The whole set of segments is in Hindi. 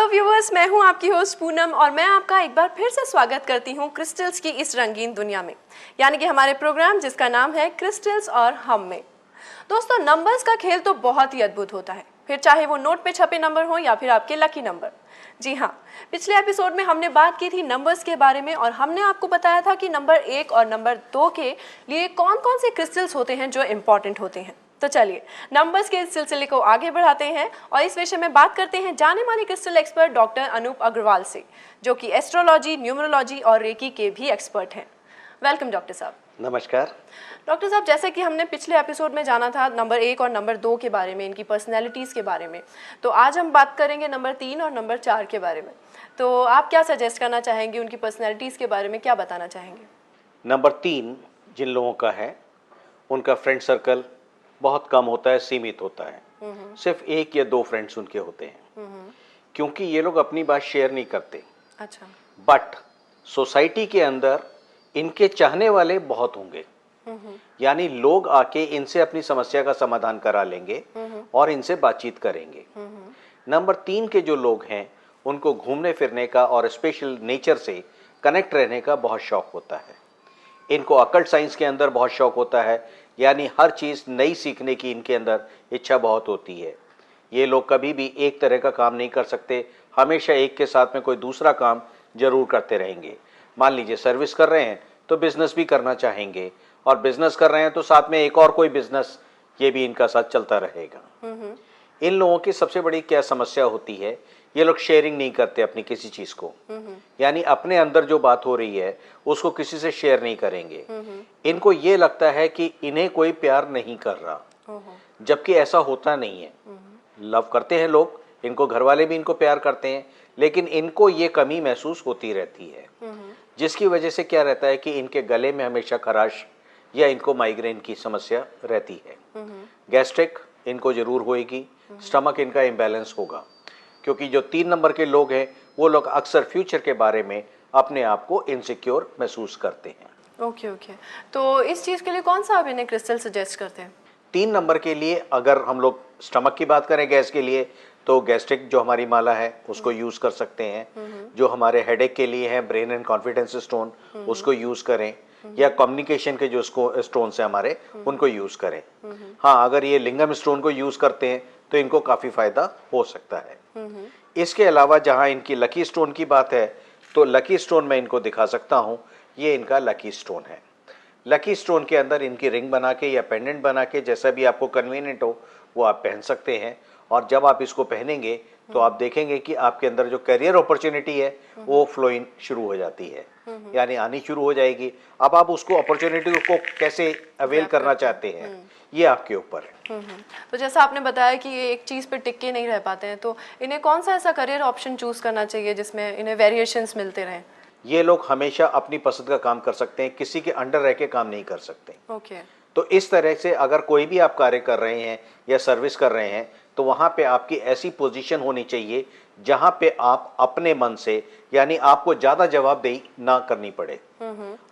व्यूअर्स, मैं हूं आपकी होस्ट पूनम और मैं आपका एक बार फिर से स्वागत करती हूं क्रिस्टल्स की इस रंगीन दुनिया में, यानी कि हमारे प्रोग्राम जिसका नाम है क्रिस्टल्स और हम में। दोस्तों, नंबर्स का खेल तो बहुत ही अद्भुत होता है, फिर चाहे वो नोट पे छपे नंबर हो या फिर आपके लकी नंबर। जी हाँ, पिछले एपिसोड में हमने बात की थी नंबर्स के बारे में और हमने आपको बताया था कि नंबर 1 और नंबर 2 के लिए कौन कौन से क्रिस्टल्स होते हैं जो इम्पॉर्टेंट होते हैं। तो चलिए नंबर्स के इस सिलसिले को आगे बढ़ाते हैं और इस विषय में बात करते हैं जाने माने crystal expert doctor Anoop Agarwal से, जो कि एस्ट्रोलॉजी, न्यूमरोलॉजी और रेकी के भी एक्सपर्ट हैं। वेलकम डॉक्टर साहब। नमस्कार डॉक्टर साहब, जैसे कि हमने पिछले एपिसोड में जाना था नंबर 1 और नंबर 2 के बारे में, इनकी पर्सनैलिटीज़ के बारे में, तो आज हम बात करेंगे नंबर 3 और नंबर 4 के बारे में। तो आप क्या सजेस्ट करना चाहेंगे, उनकी पर्सनैलिटीज़ के बारे में क्या बताना चाहेंगे? नंबर 3 जिन लोगों का है उनका फ्रेंड सर्कल बहुत कम होता है, सीमित होता है। सिर्फ 1 या 2 फ्रेंड्स उनके होते हैं, क्योंकि ये लोग अपनी बात शेयर नहीं करते। अच्छा। बट सोसाइटी के अंदर इनके चाहने वाले बहुत होंगे, यानी लोग आके इनसे अपनी समस्या का समाधान करा लेंगे और इनसे बातचीत करेंगे। नंबर 3 के जो लोग हैं उनको घूमने फिरने का और स्पेशल नेचर से कनेक्ट रहने का बहुत शौक होता है। इनको अकल्ट साइंस के अंदर बहुत शौक होता है, यानी हर चीज़ नई सीखने की इनके अंदर इच्छा बहुत होती है। ये लोग कभी भी एक तरह का काम नहीं कर सकते, हमेशा एक के साथ में कोई दूसरा काम जरूर करते रहेंगे। मान लीजिए सर्विस कर रहे हैं तो बिजनेस भी करना चाहेंगे, और बिजनेस कर रहे हैं तो साथ में एक और कोई बिजनेस, ये भी इनका साथ चलता रहेगा। इन लोगों की सबसे बड़ी क्या समस्या होती है, ये लोग शेयरिंग नहीं करते अपनी किसी चीज को, यानी अपने अंदर जो बात हो रही है उसको किसी से शेयर नहीं करेंगे। इनको ये लगता है कि इन्हें कोई प्यार नहीं कर रहा, जबकि ऐसा होता नहीं है। लव करते हैं लोग, इनको घर वाले भी इनको प्यार करते हैं, लेकिन इनको ये कमी महसूस होती रहती है, जिसकी वजह से क्या रहता है कि इनके गले में हमेशा खराश या इनको माइग्रेन की समस्या रहती है। गैस्ट्रिक इनको जरूर होएगी, स्टमक इनका इम्बैलेंस होगा, क्योंकि जो 3 नंबर के लोग हैं वो लोग अक्सर फ्यूचर के बारे में अपने आप को इनसिक्योर महसूस करते हैं। ओके। तो इस चीज़ के लिए कौन सा आप इन्हें क्रिस्टल सजेस्ट करते हैं? 3 नंबर के लिए अगर हम लोग स्टमक की बात करें, गैस के लिए, तो गैस्ट्रिक जो हमारी माला है उसको यूज़ कर सकते हैं। जो हमारे हेडेक के लिए है ब्रेन एंड कॉन्फिडेंस स्टोन, उसको यूज़ करें, या कम्युनिकेशन के जो स्टोन है हमारे, उनको यूज़ करें। हाँ, अगर ये लिंगम स्टोन को यूज़ करते हैं तो इनको काफ़ी फायदा हो सकता है। इसके अलावा जहाँ इनकी लकी स्टोन की बात है, तो लकी स्टोन मैं इनको दिखा सकता हूँ। ये इनका लकी स्टोन है। लकी स्टोन के अंदर इनकी रिंग बना के या पेंडेंट बना के, जैसा भी आपको कन्वीनियंट हो वो आप पहन सकते हैं। और जब आप इसको पहनेंगे तो आप देखेंगे कि आपके अंदर जो करियर अपॉर्चुनिटी है वो फ्लोइंग शुरू हो जाती है, यानी आनी शुरू हो जाएगी। अब आप उसको अपॉर्चुनिटी को कैसे अवेल करना चाहते हैं, ये आपके ऊपर है। तो जैसा आपने बताया कि ये एक चीज़ पे टिक के नहीं रह पाते हैं, तो इन्हें कौन सा ऐसा करियर ऑप्शन चूज करना चाहिए जिसमें इन्हें वेरिएशंस मिलते रहें? ये लोग हमेशा अपनी पसंद का काम कर सकते हैं, किसी के अंडर रह के काम नहीं कर सकते। ओके। तो इस तरह से अगर कोई भी आप कार्य कर रहे हैं या सर्विस कर रहे हैं, तो वहाँ पे आपकी ऐसी पोजीशन होनी चाहिए जहाँ पे आप अपने मन से, यानी आपको ज़्यादा जवाबदेही ना करनी पड़े।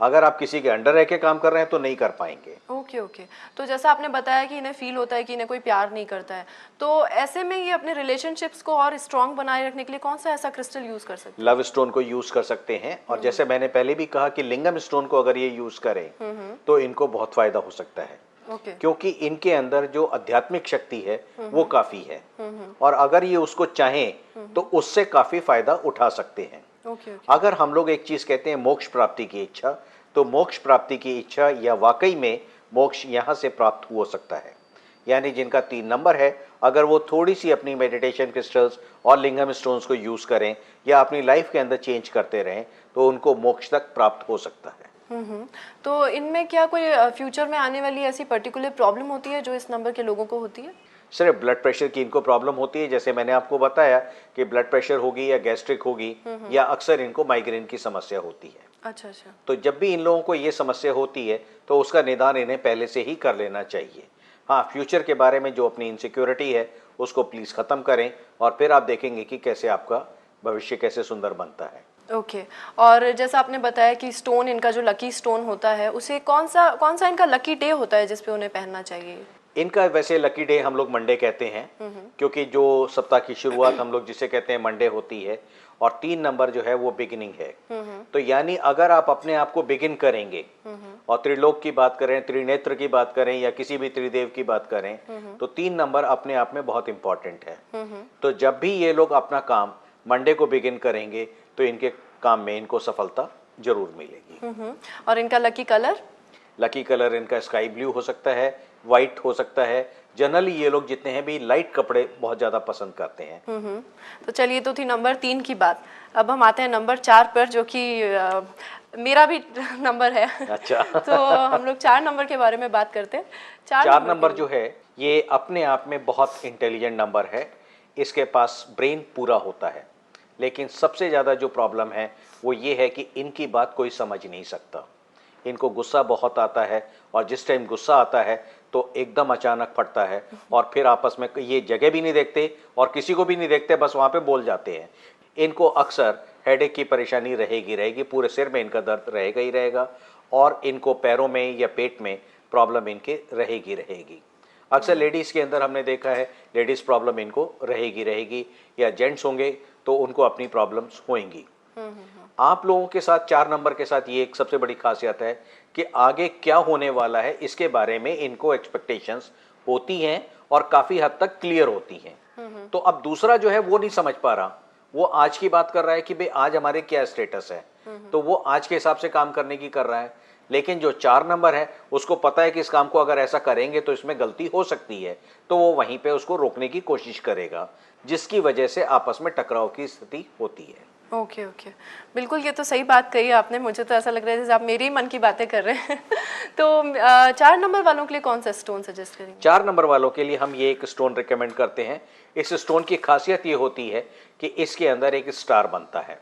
अगर आप किसी के अंडर रह के काम कर रहे हैं तो नहीं कर पाएंगे। ओके। तो जैसा आपने बताया कि इन्हें फील होता है कि इन्हें कोई प्यार नहीं करता है, तो ऐसे में ये अपने रिलेशनशिप्स को और स्ट्रॉन्ग बनाए रखने के लिए कौन सा ऐसा क्रिस्टल यूज कर सकते हैं? लव स्टोन को यूज कर सकते हैं, और जैसे मैंने पहले भी कहा कि लिंगम स्टोन को अगर ये यूज करें तो इनको बहुत फायदा हो सकता है। क्योंकि इनके अंदर जो आध्यात्मिक शक्ति है वो काफी है, और अगर ये उसको चाहें तो उससे काफी फायदा उठा सकते हैं। अगर हम लोग एक चीज कहते हैं मोक्ष प्राप्ति की इच्छा, तो मोक्ष प्राप्ति की इच्छा या वाकई में मोक्ष यहाँ से प्राप्त हो सकता है। यानी जिनका 3 नंबर है, अगर वो थोड़ी सी अपनी मेडिटेशन क्रिस्टल्स और लिंगम स्टोन्स को यूज करें या अपनी लाइफ के अंदर चेंज करते रहें, तो उनको मोक्ष तक प्राप्त हो सकता है। तो इनमें क्या कोई फ्यूचर में आने वाली ऐसी पर्टिकुलर प्रॉब्लम होती है जो इस नंबर के लोगों को होती है? सिर्फ ब्लड प्रेशर की इनको प्रॉब्लम होती है, जैसे मैंने आपको बताया कि ब्लड प्रेशर होगी या गैस्ट्रिक होगी, या अक्सर इनको माइग्रेन की समस्या होती है। अच्छा। तो जब भी इन लोगों को ये समस्या होती है तो उसका निदान इन्हें पहले से ही कर लेना चाहिए। हाँ, फ्यूचर के बारे में जो अपनी इनसिक्योरिटी है उसको प्लीज़ ख़त्म करें, और फिर आप देखेंगे कि कैसे आपका भविष्य कैसे सुंदर बनता है। ओके। और जैसा आपने बताया कि स्टोन, इनका जो लकी स्टोन होता है, उसे कौन सा इनका लकी डे होता है जिसपे उन्हें पहनना चाहिए? इनका वैसे लकी डे हम लोग मंडे कहते हैं, क्योंकि जो सप्ताह की शुरुआत हम लोग जिसे कहते हैं मंडे होती है, और 3 नंबर जो है वो बिगिनिंग है। तो यानी अगर आप अपने आप को बिगिन करेंगे और त्रिलोक की बात करें, त्रिनेत्र की बात करें, या किसी भी त्रिदेव की बात करें, तो 3 नंबर अपने आप में बहुत इंपॉर्टेंट है। तो जब भी ये लोग अपना काम मंडे को बिगिन करेंगे तो इनके काम में इनको सफलता जरूर मिलेगी। और इनका लकी कलर? लकी कलर इनका स्काई ब्लू हो सकता है, वाइट हो सकता है। जनरली ये लोग जितने हैं भी लाइट कपड़े बहुत ज्यादा पसंद करते हैं। तो चलिए, तो थी नंबर 3 की बात। अब हम आते हैं नंबर 4 पर, जो कि मेरा भी नंबर है। अच्छा। तो हम लोग 4 नंबर के बारे में बात करते हैं। 4 नंबर जो है ये अपने आप में बहुत इंटेलिजेंट नंबर है। इसके पास ब्रेन पूरा होता है, लेकिन सबसे ज़्यादा जो प्रॉब्लम है वो ये है कि इनकी बात कोई समझ नहीं सकता। इनको गुस्सा बहुत आता है, और जिस टाइम गुस्सा आता है तो एकदम अचानक फटता है, और फिर आपस में ये जगह भी नहीं देखते और किसी को भी नहीं देखते, बस वहाँ पे बोल जाते हैं। इनको अक्सर हेडेक की परेशानी रहेगी, पूरे सिर में इनका दर्द रहेगा ही रहेगा, और इनको पैरों में या पेट में प्रॉब्लम इनके रहेगी। अक्सर लेडीज़ के अंदर हमने देखा है लेडीज़ प्रॉब्लम इनको रहेगी, या जेंट्स होंगे तो उनको अपनी प्रॉब्लम्स होंगी। आप लोगों के साथ 4 नंबर के साथ ये एक सबसे बड़ी खासियत है कि आगे क्या होने वाला है इसके बारे में इनको एक्सपेक्टेशंस होती हैं, और काफ़ी हद तक क्लियर होती हैं। तो अब दूसरा जो है वो नहीं समझ पा रहा, वो आज की बात कर रहा है कि भाई आज हमारे क्या स्टेटस है, तो वो आज के हिसाब से काम करने की कर रहा है। लेकिन जो 4 नंबर है उसको पता है कि इस काम को अगर ऐसा करेंगे तो इसमें गलती हो सकती है, तो वो वहीं पे उसको रोकने की कोशिश करेगा, जिसकी वजह से आपस में टकराव की स्थिति होती है। ओके, बिल्कुल, ये तो सही बात कही आपने। मुझे तो ऐसा लग रहा है जैसे आप मेरे ही मन की बातें कर रहे हैं। तो 4 नंबर वालों के लिए कौन सा स्टोन सजेस्ट करेंगे? 4 नंबर वालों के लिए हम ये एक स्टोन रिकमेंड करते हैं। इस स्टोन की खासियत ये होती है कि इसके अंदर एक स्टार बनता है,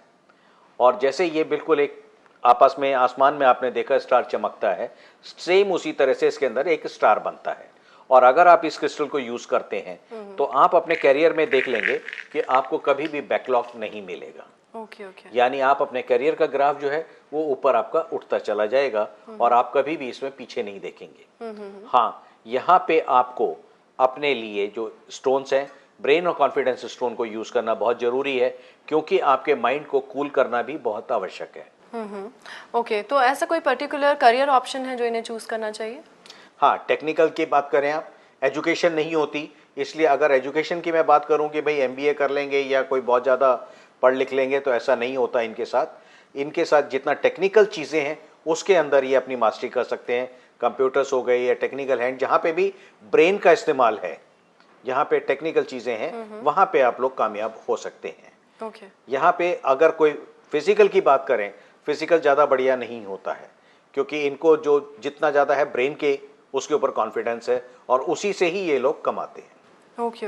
और जैसे ये बिल्कुल एक आपस में आसमान में आपने देखा स्टार चमकता है, सेम उसी तरह से इसके अंदर एक स्टार बनता है। और अगर आप इस क्रिस्टल को यूज करते हैं तो आप अपने करियर में देख लेंगे कि आपको कभी भी बैकलॉग नहीं मिलेगा। ओके। यानी आप अपने करियर का ग्राफ जो है वो ऊपर आपका उठता चला जाएगा, और आप कभी भी इसमें पीछे नहीं देखेंगे। हाँ, यहाँ पे आपको अपने लिए जो स्टोन्स हैं, ब्रेन और कॉन्फिडेंस स्टोन को यूज करना बहुत जरूरी है, क्योंकि आपके माइंड को कूल करना भी बहुत आवश्यक है। ओके, तो ऐसा कोई पर्टिकुलर करियर ऑप्शन है जो इन्हें चूज करना चाहिए? हाँ, टेक्निकल की बात करें, आप एजुकेशन नहीं होती, इसलिए अगर एजुकेशन की मैं बात करूं कि भाई एमबीए कर लेंगे या कोई बहुत ज़्यादा पढ़ लिख लेंगे, तो ऐसा नहीं होता इनके साथ जितना टेक्निकल चीज़ें हैं उसके अंदर ये अपनी मास्टरी कर सकते हैं। कंप्यूटर्स हो गए या टेक्निकल हैंड, जहाँ पे भी ब्रेन का इस्तेमाल है, जहाँ पे टेक्निकल चीज़ें हैं, वहाँ पे आप लोग कामयाब हो सकते हैं। ओके। यहाँ पे अगर कोई फिजिकल की बात करें, फिजिकल ज़्यादा बढ़िया नहीं होता है, क्योंकि इनको जो जितना ज़्यादा है ब्रेन के उसके ऊपर कॉन्फिडेंस है, और उसी से ही ये लोग कमाते हैं। ओके।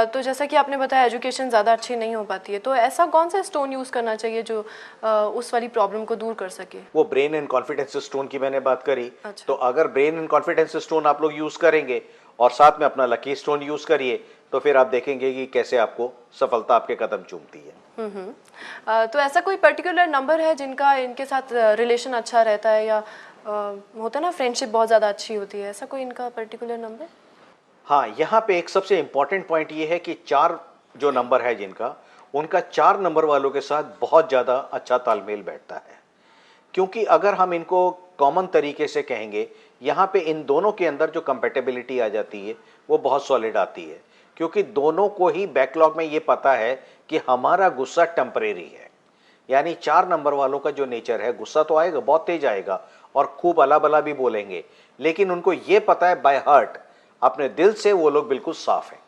तो जैसा कि आपने बताया एजुकेशन ज़्यादा अच्छी नहीं हो पाती है, तो ऐसा कौन सा स्टोन यूज़ करना चाहिए जो उस वाली प्रॉब्लम को दूर कर सके? वो ब्रेन एंड कॉन्फिडेंस स्टोन की मैंने बात करी। अच्छा। तो अगर ब्रेन एंड कॉन्फिडेंस स्टोन आप लोग यूज़ करेंगे और साथ में अपना लकी स्टोन यूज़ करिए, तो फिर आप देखेंगे कि कैसे आपको सफलता आपके कदम चूमती है। तो ऐसा कोई पर्टिकुलर नंबर है जिनका इनके साथ रिलेशन अच्छा रहता है, या होता है ना फ्रेंडशिप बहुत ज़्यादा अच्छी होती है, ऐसा कोई इनका पर्टिकुलर नंबर? हाँ, यहाँ पे एक सबसे इम्पॉर्टेंट पॉइंट ये है कि 4 जो नंबर है जिनका, उनका 4 नंबर वालों के साथ बहुत ज़्यादा अच्छा तालमेल बैठता है। क्योंकि अगर हम इनको कॉमन तरीके से कहेंगे, यहाँ पे इन दोनों के अंदर जो कंपेटेबिलिटी आ जाती है वो बहुत सॉलिड आती है, क्योंकि दोनों को ही बैकलॉग में ये पता है कि हमारा गुस्सा टेम्परेरी है। यानी 4 नंबर वालों का जो नेचर है, गुस्सा तो आएगा, बहुत तेज आएगा, और खूब अला बला भी बोलेंगे, लेकिन उनको ये पता है बाय हार्ट, अपने दिल से वो लोग बिल्कुल साफ हैं।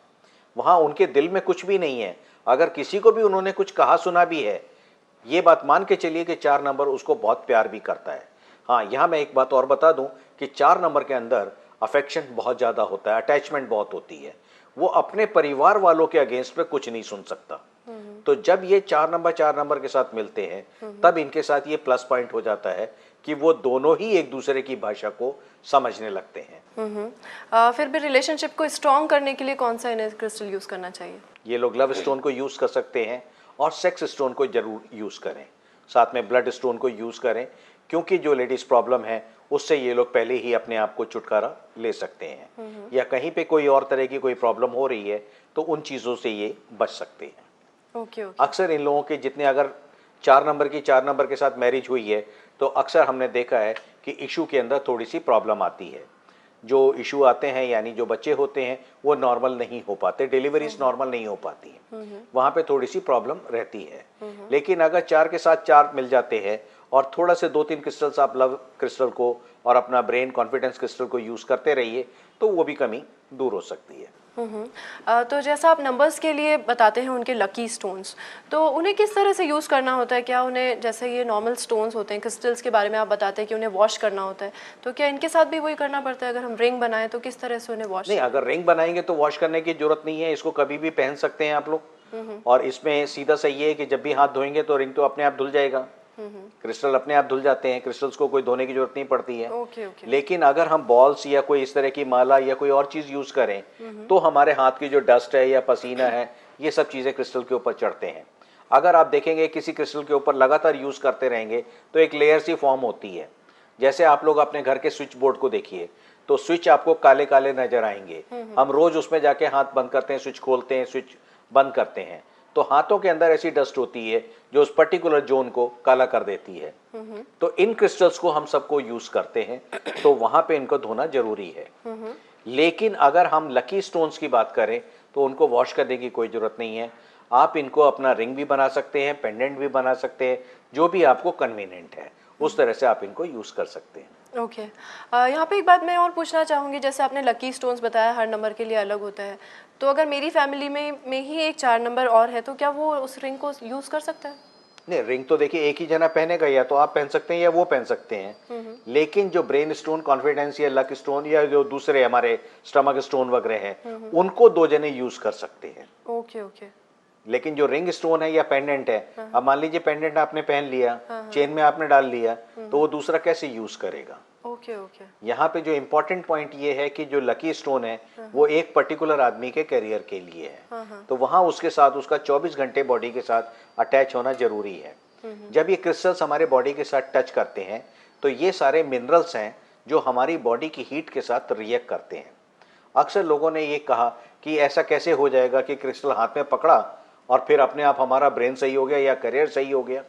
वहाँ उनके दिल में कुछ भी नहीं है। अगर किसी को भी उन्होंने कुछ कहा सुना भी है, ये बात मान के चलिए कि 4 नंबर उसको बहुत प्यार भी करता है। हाँ, यहाँ मैं एक बात और बता दूं कि 4 नंबर के अंदर अफेक्शन बहुत ज़्यादा होता है, अटैचमेंट बहुत होती है। वो अपने परिवार वालों के अगेंस्ट पे कुछ नहीं सुन सकता। तो जब ये 4 नंबर के साथ मिलते हैं, तब इनके साथ ये प्लस पॉइंट हो जाता है कि वो दोनों ही एक दूसरे की भाषा को समझने लगते हैं। फिर भी रिलेशनशिप को स्ट्रॉन्ग करने के लिए कौन सा इन्हें क्रिस्टल यूज़ करना चाहिए? ये लोग लव स्टोन को यूज़ कर सकते हैं, और सेक्स स्टोन को जरूर यूज़ करें, साथ में ब्लड स्टोन को यूज़ करें, क्योंकि जो लेडीज प्रॉब्लम है उससे ये लोग पहले ही अपने आप को छुटकारा ले सकते हैं, या कहीं पे कोई और तरह की कोई प्रॉब्लम हो रही है तो उन चीज़ों से ये बच सकते हैं। ओके। अक्सर इन लोगों के जितने, अगर 4 नंबर के साथ मैरिज हुई है तो अक्सर हमने देखा है कि इशू के अंदर थोड़ी सी प्रॉब्लम आती है। जो इशू आते हैं यानी जो बच्चे होते हैं वो नॉर्मल नहीं हो पाते, डिलीवरीज नॉर्मल नहीं हो पाती हैं, वहाँ पे थोड़ी सी प्रॉब्लम रहती है। लेकिन अगर 4 के साथ 4 मिल जाते हैं और थोड़ा से 2-3 क्रिस्टल्स आप लव क्रिस्टल को और अपना ब्रेन कॉन्फिडेंस क्रिस्टल को यूज़ करते रहिए तो वो भी कमी दूर हो सकती है। तो जैसा आप नंबर्स के लिए बताते हैं उनके लकी स्टोन्स, तो उन्हें किस तरह से यूज़ करना होता है? क्या उन्हें, जैसे ये नॉर्मल स्टोन्स होते हैं, क्रिस्टल्स के बारे में आप बताते हैं कि उन्हें वॉश करना होता है, तो क्या इनके साथ भी वही करना पड़ता है? अगर हम रिंग बनाएं तो किस तरह से उन्हें वॉश? नहीं, अगर रिंग बनाएंगे तो वॉश करने की जरूरत नहीं है, इसको कभी भी पहन सकते हैं आप लोग। और इसमें सीधा सही है कि जब भी हाथ धोएंगे तो रिंग तो अपने आप धुल जाएगा, क्रिस्टल अपने आप धुल जाते हैं, क्रिस्टल्स को कोई धोने की जरूरत नहीं पड़ती है। ओके। लेकिन अगर हम बॉल्स या कोई इस तरह की माला या कोई और चीज यूज करें तो हमारे हाथ की जो डस्ट है या पसीना है ये सब चीजें क्रिस्टल के ऊपर चढ़ते हैं। अगर आप देखेंगे किसी क्रिस्टल के ऊपर लगातार यूज करते रहेंगे तो एक लेयर सी फॉर्म होती है। जैसे आप लोग अपने घर के स्विच बोर्ड को देखिए तो स्विच आपको काले काले नजर आएंगे। हम रोज उसमें जाके हाथ बंद करते हैं, स्विच खोलते हैं, स्विच बंद करते हैं, तो हाथों के अंदर ऐसी डस्ट होती है जो उस पर्टिकुलर जोन को काला कर देती है। तो इन क्रिस्टल्स को हम सबको यूज करते हैं तो वहां पे इनको धोना जरूरी है। लेकिन अगर हम लकी स्टोन्स की बात करें तो उनको वॉश करने की कोई जरूरत नहीं है। आप इनको अपना रिंग भी बना सकते हैं, पेंडेंट भी बना सकते हैं, जो भी आपको कन्वीनियंट है उस तरह से आप इनको यूज कर सकते हैं। ओके। यहाँ पे एक बात मैं और पूछना चाहूँगी, जैसे आपने लकी स्टोन्स बताया हर नंबर के लिए अलग होता है, तो अगर मेरी फैमिली में ही एक 4 नंबर और है तो क्या वो उस रिंग को यूज़ कर सकता है? नहीं, रिंग तो देखिए एक ही जना पहनेगा, या तो आप पहन सकते हैं या वो पहन सकते हैं। लेकिन जो ब्रेन स्टोन, कॉन्फिडेंस या लक स्टोन या जो दूसरे हमारे स्टमक स्टोन वगैरह हैं उनको 2 जने यूज कर सकते हैं। ओके। लेकिन जो रिंग स्टोन है या पेंडेंट है, अब मान लीजिए पेंडेंट आपने पहन लिया, चेन में आपने डाल लिया, तो वो दूसरा कैसे यूज करेगा? ओके। यहाँ पे जो इम्पोर्टेंट पॉइंट ये है कि जो लकी स्टोन है वो एक पर्टिकुलर आदमी के करियर के लिए है, तो वहाँ उसके साथ उसका 24 घंटे बॉडी के साथ अटैच होना जरूरी है। जब ये क्रिस्टल्स हमारे बॉडी के साथ टच करते हैं तो ये सारे मिनरल्स हैं जो हमारी बॉडी की हीट के साथ रिएक्ट करते हैं। अक्सर लोगों ने ये कहा कि ऐसा कैसे हो जाएगा कि क्रिस्टल हाथ में पकड़ा और फिर अपने आप हमारा ब्रेन सही हो गया या करियर सही हो गया।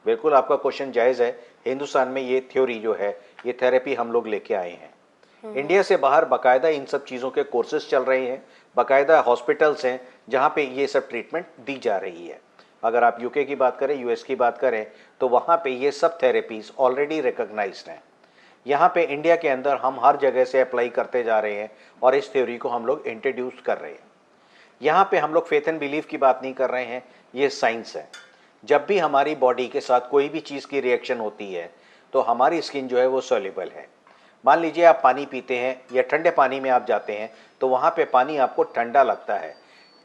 बिल्कुल आपका क्वेश्चन जायज़ है। हिंदुस्तान में ये थ्योरी जो है, ये थेरेपी हम लोग लेके आए हैं। इंडिया से बाहर बाकायदा इन सब चीज़ों के कोर्सेज चल रहे हैं, बाकायदा हॉस्पिटल्स हैं जहाँ पे ये सब ट्रीटमेंट दी जा रही है। अगर आप यूके की बात करें, यूएस की बात करें, तो वहाँ पे ये सब थेरेपीज ऑलरेडी रिकॉग्नाइज्ड हैं। यहाँ पे इंडिया के अंदर हम हर जगह से अप्लाई करते जा रहे हैं और इस थ्योरी को हम लोग इंट्रोड्यूस कर रहे हैं। यहाँ पे हम लोग फेथ एंड बिलीफ की बात नहीं कर रहे हैं, ये साइंस है। जब भी हमारी बॉडी के साथ कोई भी चीज़ की रिएक्शन होती है तो हमारी स्किन जो है वो सॉल्युबल है। मान लीजिए आप पानी पीते हैं या ठंडे पानी में आप जाते हैं तो वहाँ पे पानी आपको ठंडा लगता है।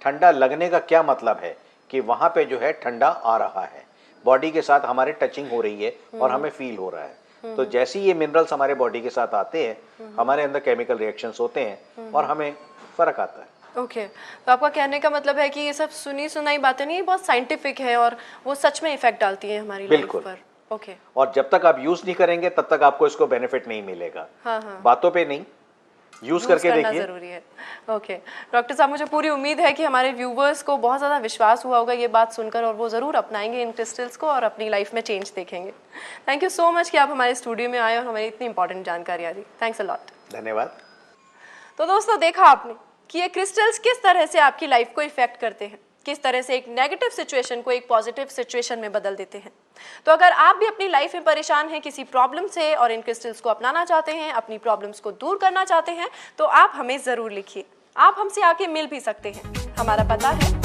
ठंडा लगने का क्या मतलब है कि वहाँ पे जो है ठंडा आ रहा है, बॉडी के साथ हमारे टचिंग हो रही है और हमें फील हो रहा है। तो जैसे ही ये मिनरल्स हमारे बॉडी के साथ आते हैं हमारे अंदर केमिकल रिएक्शंस होते हैं और हमें फ़र्क आता है। ओके। तो आपका कहने का मतलब है कि ये सब सुनी सुनाई बातें नहीं, बहुत साइंटिफिक है और वो सच में इफेक्ट डालती हैं हमारी लाइफ पर। ओके। और जब तक आप यूज नहीं करेंगे तब तक आपको इसको बेनिफिट नहीं मिलेगा। हाँ। बातों पे नहीं, यूज करके देखिए। जरूरी है। ओके डॉक्टर साहब, मुझे पूरी उम्मीद है कि हमारे व्यूवर्स को बहुत ज़्यादा विश्वास हुआ होगा ये बात सुनकर और वो ज़रूर अपनाएंगे इन क्रिस्टल्स को और अपनी लाइफ में चेंज देखेंगे। थैंक यू सो मच कि आप हमारे स्टूडियो में आए और हमें इतनी इंपॉर्टेंट जानकारियाँ दी। Thanks a lot. धन्यवाद। तो दोस्तों, देखा आपने कि ये क्रिस्टल्स किस तरह से आपकी लाइफ को इफेक्ट करते हैं, किस तरह से एक नेगेटिव सिचुएशन को एक पॉजिटिव सिचुएशन में बदल देते हैं। तो अगर आप भी अपनी लाइफ में परेशान हैं किसी प्रॉब्लम से और इन क्रिस्टल्स को अपनाना चाहते हैं, अपनी प्रॉब्लम्स को दूर करना चाहते हैं, तो आप हमें ज़रूर लिखिए। आप हमसे आके मिल भी सकते हैं। हमारा पता है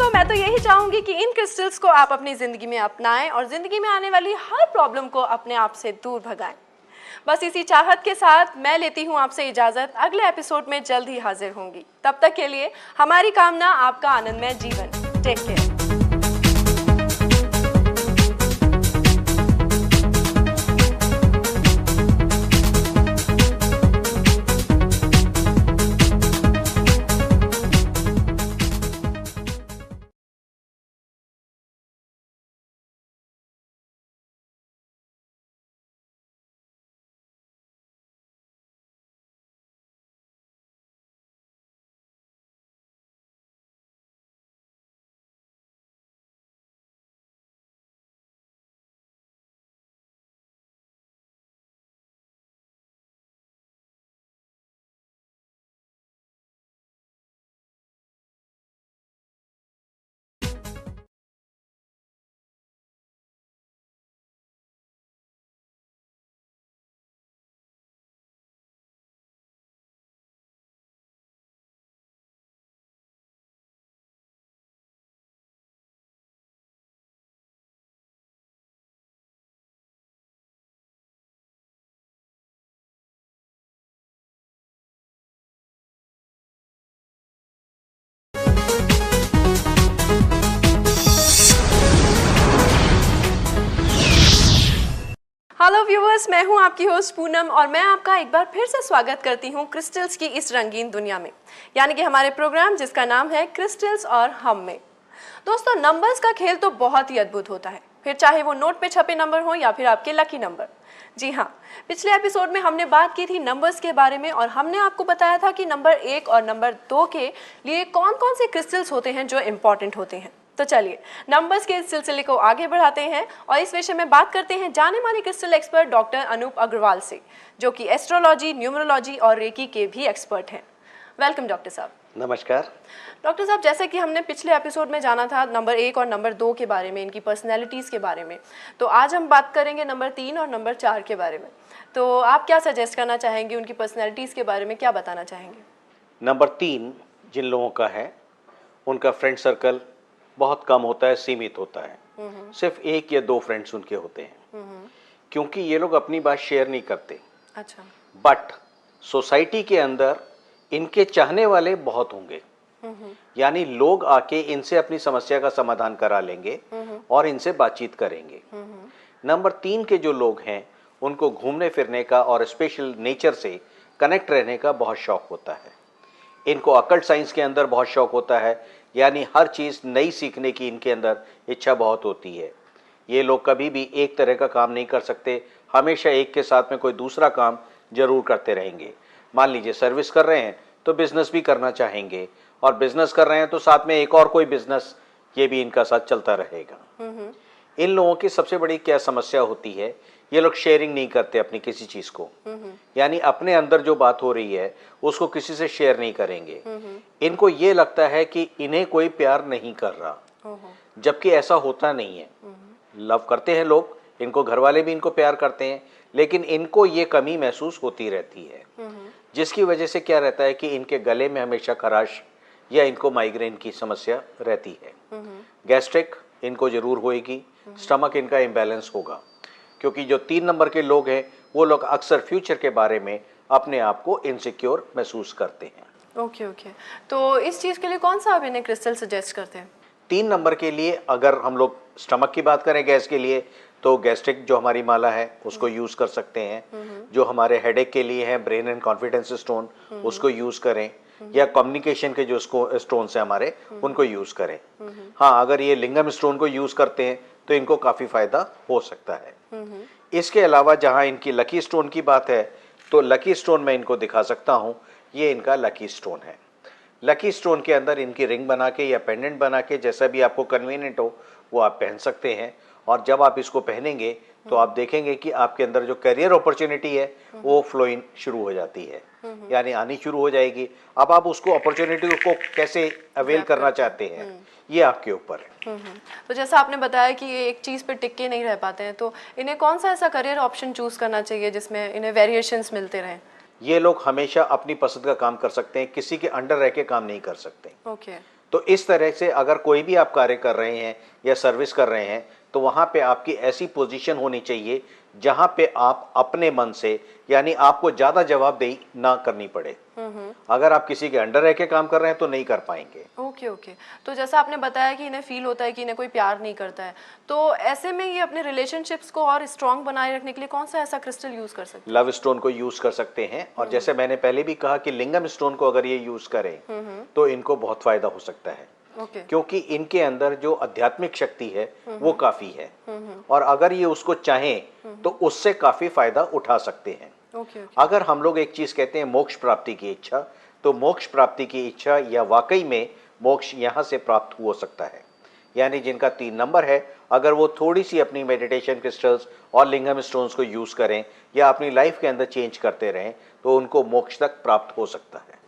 मैं तो यही चाहूंगी कि इन क्रिस्टल्स को आप अपनी ज़िंदगी में अपनाएं और ज़िंदगी में आने वाली हर प्रॉब्लम को अपने आप से दूर भगाएं। बस इसी चाहत के साथ मैं लेती हूं आपसे इजाज़त। अगले एपिसोड में जल्द ही हाजिर होंगी। तब तक के लिए हमारी कामना आपका आनंदमय जीवन। Take care. हेलो व्यूअर्स, मैं हूं आपकी होस्ट पूनम और मैं आपका एक बार फिर से स्वागत करती हूं क्रिस्टल्स की इस रंगीन दुनिया में, यानी कि हमारे प्रोग्राम जिसका नाम है क्रिस्टल्स और हम में। दोस्तों, नंबर्स का खेल तो बहुत ही अद्भुत होता है, फिर चाहे वो नोट पे छपे नंबर हो या फिर आपके लकी नंबर। जी हाँ, पिछले एपिसोड में हमने बात की थी नंबर्स के बारे में और हमने आपको बताया था कि नंबर 1 और नंबर 2 के लिए कौन कौन से क्रिस्टल्स होते हैं जो इम्पॉर्टेंट होते हैं। तो चलिए नंबर्स के इस सिलसिले को आगे बढ़ाते हैं और इस विषय में बात करते हैं जाने माने crystal expert doctor Anoop Agarwal से, जो कि एस्ट्रोलॉजी, न्यूमरोलॉजी और रेकी के भी एक्सपर्ट हैं। वेलकम डॉक्टर साहब। नमस्कार डॉक्टर साहब, जैसे कि हमने पिछले एपिसोड में जाना था नंबर 1 और नंबर 2 के बारे में, इनकी पर्सनैलिटीज़ के बारे में, तो आज हम बात करेंगे नंबर 3 और नंबर 4 के बारे में। तो आप क्या सजेस्ट करना चाहेंगे, उनकी पर्सनैलिटीज़ के बारे में क्या बताना चाहेंगे? नंबर 3 जिन लोगों का है उनका फ्रेंड सर्कल बहुत कम होता है, सीमित होता है। सिर्फ 1 या 2 फ्रेंड्स उनके होते हैं, क्योंकि ये लोग अपनी बात शेयर नहीं करते। अच्छा। बट सोसाइटी के अंदर इनके चाहने वाले बहुत होंगे, यानी लोग आके इनसे अपनी समस्या का समाधान करा लेंगे और इनसे बातचीत करेंगे। नंबर 3 के जो लोग हैं उनको घूमने फिरने का और स्पेशल नेचर से कनेक्ट रहने का बहुत शौक होता है। इनको अकल्ट साइंस के अंदर बहुत शौक होता है, यानी हर चीज़ नई सीखने की इनके अंदर इच्छा बहुत होती है। ये लोग कभी भी एक तरह का काम नहीं कर सकते, हमेशा एक के साथ में कोई दूसरा काम जरूर करते रहेंगे। मान लीजिए सर्विस कर रहे हैं तो बिजनेस भी करना चाहेंगे, और बिजनेस कर रहे हैं तो साथ में एक और कोई बिजनेस, ये भी इनका साथ चलता रहेगा। इन लोगों की सबसे बड़ी क्या समस्या होती है, ये लोग शेयरिंग नहीं करते अपनी किसी चीज को, यानी अपने अंदर जो बात हो रही है उसको किसी से शेयर नहीं करेंगे। इनको ये लगता है कि इन्हें कोई प्यार नहीं कर रहा, जबकि ऐसा होता नहीं है। लव करते हैं लोग, इनको घर वाले भी इनको प्यार करते हैं, लेकिन इनको ये कमी महसूस होती रहती है, जिसकी वजह से क्या रहता है कि इनके गले में हमेशा खराश या इनको माइग्रेन की समस्या रहती है। गैस्ट्रिक इनको जरूर होएगी, स्टमक इनका इम्बैलेंस होगा, क्योंकि जो 3 नंबर के लोग हैं वो लोग अक्सर फ्यूचर के बारे में अपने आप को इनसिक्योर महसूस करते हैं। ओके। तो इस चीज़ के लिए कौन सा आप इन्हें क्रिस्टल सजेस्ट करते हैं? 3 नंबर के लिए अगर हम लोग स्टमक की बात करें, गैस के लिए, तो गैस्ट्रिक जो हमारी माला है उसको यूज़ कर सकते हैं। जो हमारे हेडेक के लिए है ब्रेन एंड कॉन्फिडेंस स्टोन, उसको यूज़ करें, या कम्युनिकेशन के जो स्टोन है हमारे, उनको यूज़ करें। हाँ, अगर ये लिंगम स्टोन को यूज़ करते हैं तो इनको काफ़ी फायदा हो सकता है। इसके अलावा जहाँ इनकी लकी स्टोन की बात है, तो लकी स्टोन मैं इनको दिखा सकता हूँ। ये इनका लकी स्टोन है। लकी स्टोन के अंदर इनकी रिंग बना के या पेंडेंट बना के, जैसा भी आपको कन्वीनियंट हो वो आप पहन सकते हैं। और जब आप इसको पहनेंगे तो आप देखेंगे कि आपके अंदर जो करियर अपॉर्चुनिटी है वो फ्लोइंग शुरू हो जाती है, यानी आनी शुरू हो जाएगी। अब आप उसको अपॉर्चुनिटी को कैसे अवेल करना चाहते हैं, ये आपके ऊपर है। तो जैसा आपने बताया कि ये एक चीज़ पे टिक के नहीं रह पाते हैं, तो इन्हें कौन सा ऐसा करियर ऑप्शन चूज करना चाहिए जिसमें इन्हें वेरिएशंस मिलते रहें? ये लोग हमेशा अपनी पसंद का काम कर सकते हैं, किसी के अंडर रह के काम नहीं कर सकते। ओके। तो इस तरह से अगर कोई भी आप कार्य कर रहे हैं या सर्विस कर रहे हैं, तो वहाँ पे आपकी ऐसी पोजीशन होनी चाहिए जहाँ पे आप अपने मन से, यानी आपको ज़्यादा जवाबदेही ना करनी पड़े। अगर आप किसी के अंडर रह के काम कर रहे हैं तो नहीं कर पाएंगे। ओके। तो जैसा आपने बताया कि इन्हें फील होता है कि इन्हें कोई प्यार नहीं करता है, तो ऐसे में ये अपने रिलेशनशिप्स को और स्ट्रांग बनाए रखने के लिए कौन सा ऐसा क्रिस्टल यूज कर सकते हैं? लव स्टोन को यूज कर सकते हैं, और जैसे मैंने पहले भी कहा कि लिंगम स्टोन को अगर ये यूज करें तो इनको बहुत फायदा हो सकता है। क्योंकि इनके अंदर जो आध्यात्मिक शक्ति है वो काफी है, और अगर ये उसको चाहें तो उससे काफी फायदा उठा सकते हैं। अगर हम लोग एक चीज कहते हैं मोक्ष प्राप्ति की इच्छा, तो मोक्ष प्राप्ति की इच्छा या वाकई में मोक्ष यहाँ से प्राप्त हो सकता है। यानी जिनका 3 नंबर है, अगर वो थोड़ी सी अपनी मेडिटेशन क्रिस्टल्स और लिंगम स्टोन्स को यूज करें या अपनी लाइफ के अंदर चेंज करते रहें, तो उनको मोक्ष तक प्राप्त हो सकता है।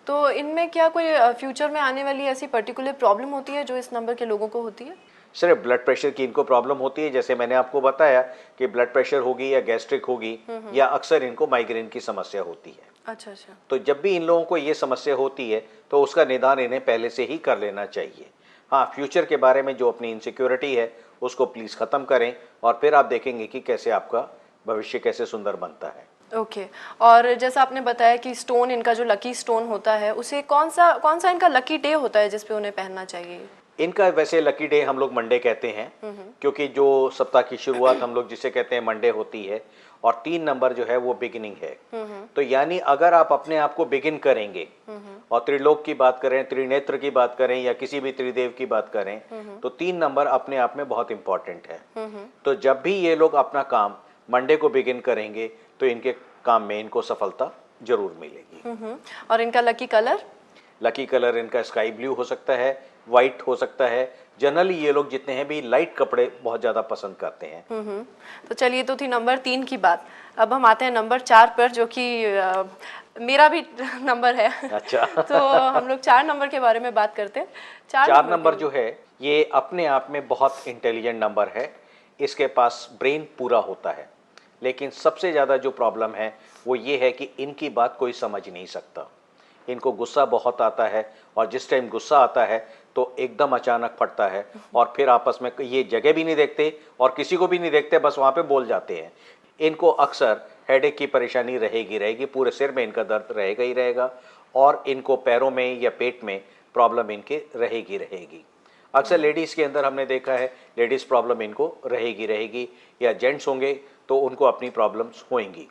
तो इनमें क्या कोई फ्यूचर में आने वाली ऐसी पर्टिकुलर प्रॉब्लम होती है जो इस नंबर के लोगों को होती है? सिर्फ ब्लड प्रेशर की इनको प्रॉब्लम होती है, जैसे मैंने आपको बताया कि ब्लड प्रेशर होगी या गैस्ट्रिक होगी, या अक्सर इनको माइग्रेन की समस्या होती है। अच्छा। तो जब भी इन लोगों को ये समस्या होती है तो उसका निदान इन्हें पहले से ही कर लेना चाहिए। हाँ, फ्यूचर के बारे में जो अपनी इनसिक्योरिटी है उसको प्लीज़ ख़त्म करें, और फिर आप देखेंगे कि कैसे आपका भविष्य कैसे सुंदर बनता है। ओके। और जैसा आपने बताया कि स्टोन, इनका जो लकी स्टोन होता है, उसे कौन सा इनका लकी डे होता है जिस पे उन्हें पहनना चाहिए? इनका वैसे लकी डे हम लोग मंडे कहते हैं, क्योंकि जो सप्ताह की शुरुआत हम लोग जिसे कहते हैं मंडे होती है, और 3 नंबर जो है वो बिगिनिंग है। तो यानी अगर आप अपने आप को बिगिन करेंगे और त्रिलोक की बात करें, त्रिनेत्र की बात करें, या किसी भी त्रिदेव की बात करें, तो 3 नंबर अपने आप में बहुत इंपॉर्टेंट है। तो जब भी ये लोग अपना काम मंडे को बिगिन करेंगे तो इनके काम में इनको सफलता जरूर मिलेगी। और इनका लकी कलर? लकी कलर इनका स्काई ब्लू हो सकता है, वाइट हो सकता है। जनरली ये लोग जितने हैं भी लाइट कपड़े बहुत ज़्यादा पसंद करते हैं। तो चलिए, तो थी नंबर 3 की बात। अब हम आते हैं नंबर 4 पर, जो कि मेरा भी नंबर है। अच्छा। तो हम लोग 4 नंबर के बारे में बात करते हैं। 4 नंबर जो है ये अपने आप में बहुत इंटेलिजेंट नंबर है। इसके पास ब्रेन पूरा होता है, लेकिन सबसे ज़्यादा जो प्रॉब्लम है वो ये है कि इनकी बात कोई समझ नहीं सकता। इनको गुस्सा बहुत आता है, और जिस टाइम गुस्सा आता है तो एकदम अचानक फटता है, और फिर आपस में ये जगह भी नहीं देखते और किसी को भी नहीं देखते, बस वहाँ पे बोल जाते हैं। इनको अक्सर हेडेक की परेशानी रहेगी, पूरे सिर में इनका दर्द रहेगा ही रहेगा, और इनको पैरों में या पेट में प्रॉब्लम इनके रहेगी। अक्सर लेडीज़ के अंदर हमने देखा है लेडीज़ प्रॉब्लम इनको रहेगी, या जेंट्स होंगे तो उनको अपनी प्रॉब्लम्स होंगी।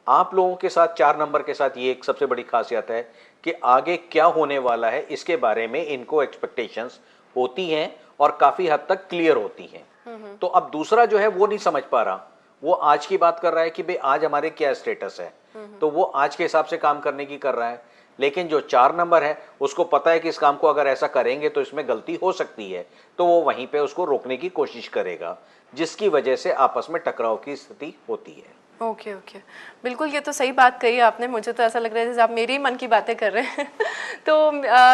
आप लोगों के साथ 4 नंबर के साथ ये एक सबसे बड़ी खासियत है कि आगे क्या होने वाला है इसके बारे में इनको एक्सपेक्टेशंस होती हैं, और काफ़ी हद तक क्लियर होती हैं। तो अब दूसरा जो है वो नहीं समझ पा रहा, वो आज की बात कर रहा है कि भाई आज हमारे क्या स्टेटस है, तो वो आज के हिसाब से काम करने की कर रहा है। लेकिन जो 4 नंबर है उसको पता है कि इस काम को अगर ऐसा करेंगे तो इसमें गलती हो सकती है, तो वो वहीं पे उसको रोकने की कोशिश करेगा, जिसकी वजह से आपस में टकराव की स्थिति होती है। ओके, बिल्कुल, ये तो सही बात कही आपने। मुझे तो ऐसा लग रहा है जैसे आप मेरे ही मन की बातें कर रहे हैं। तो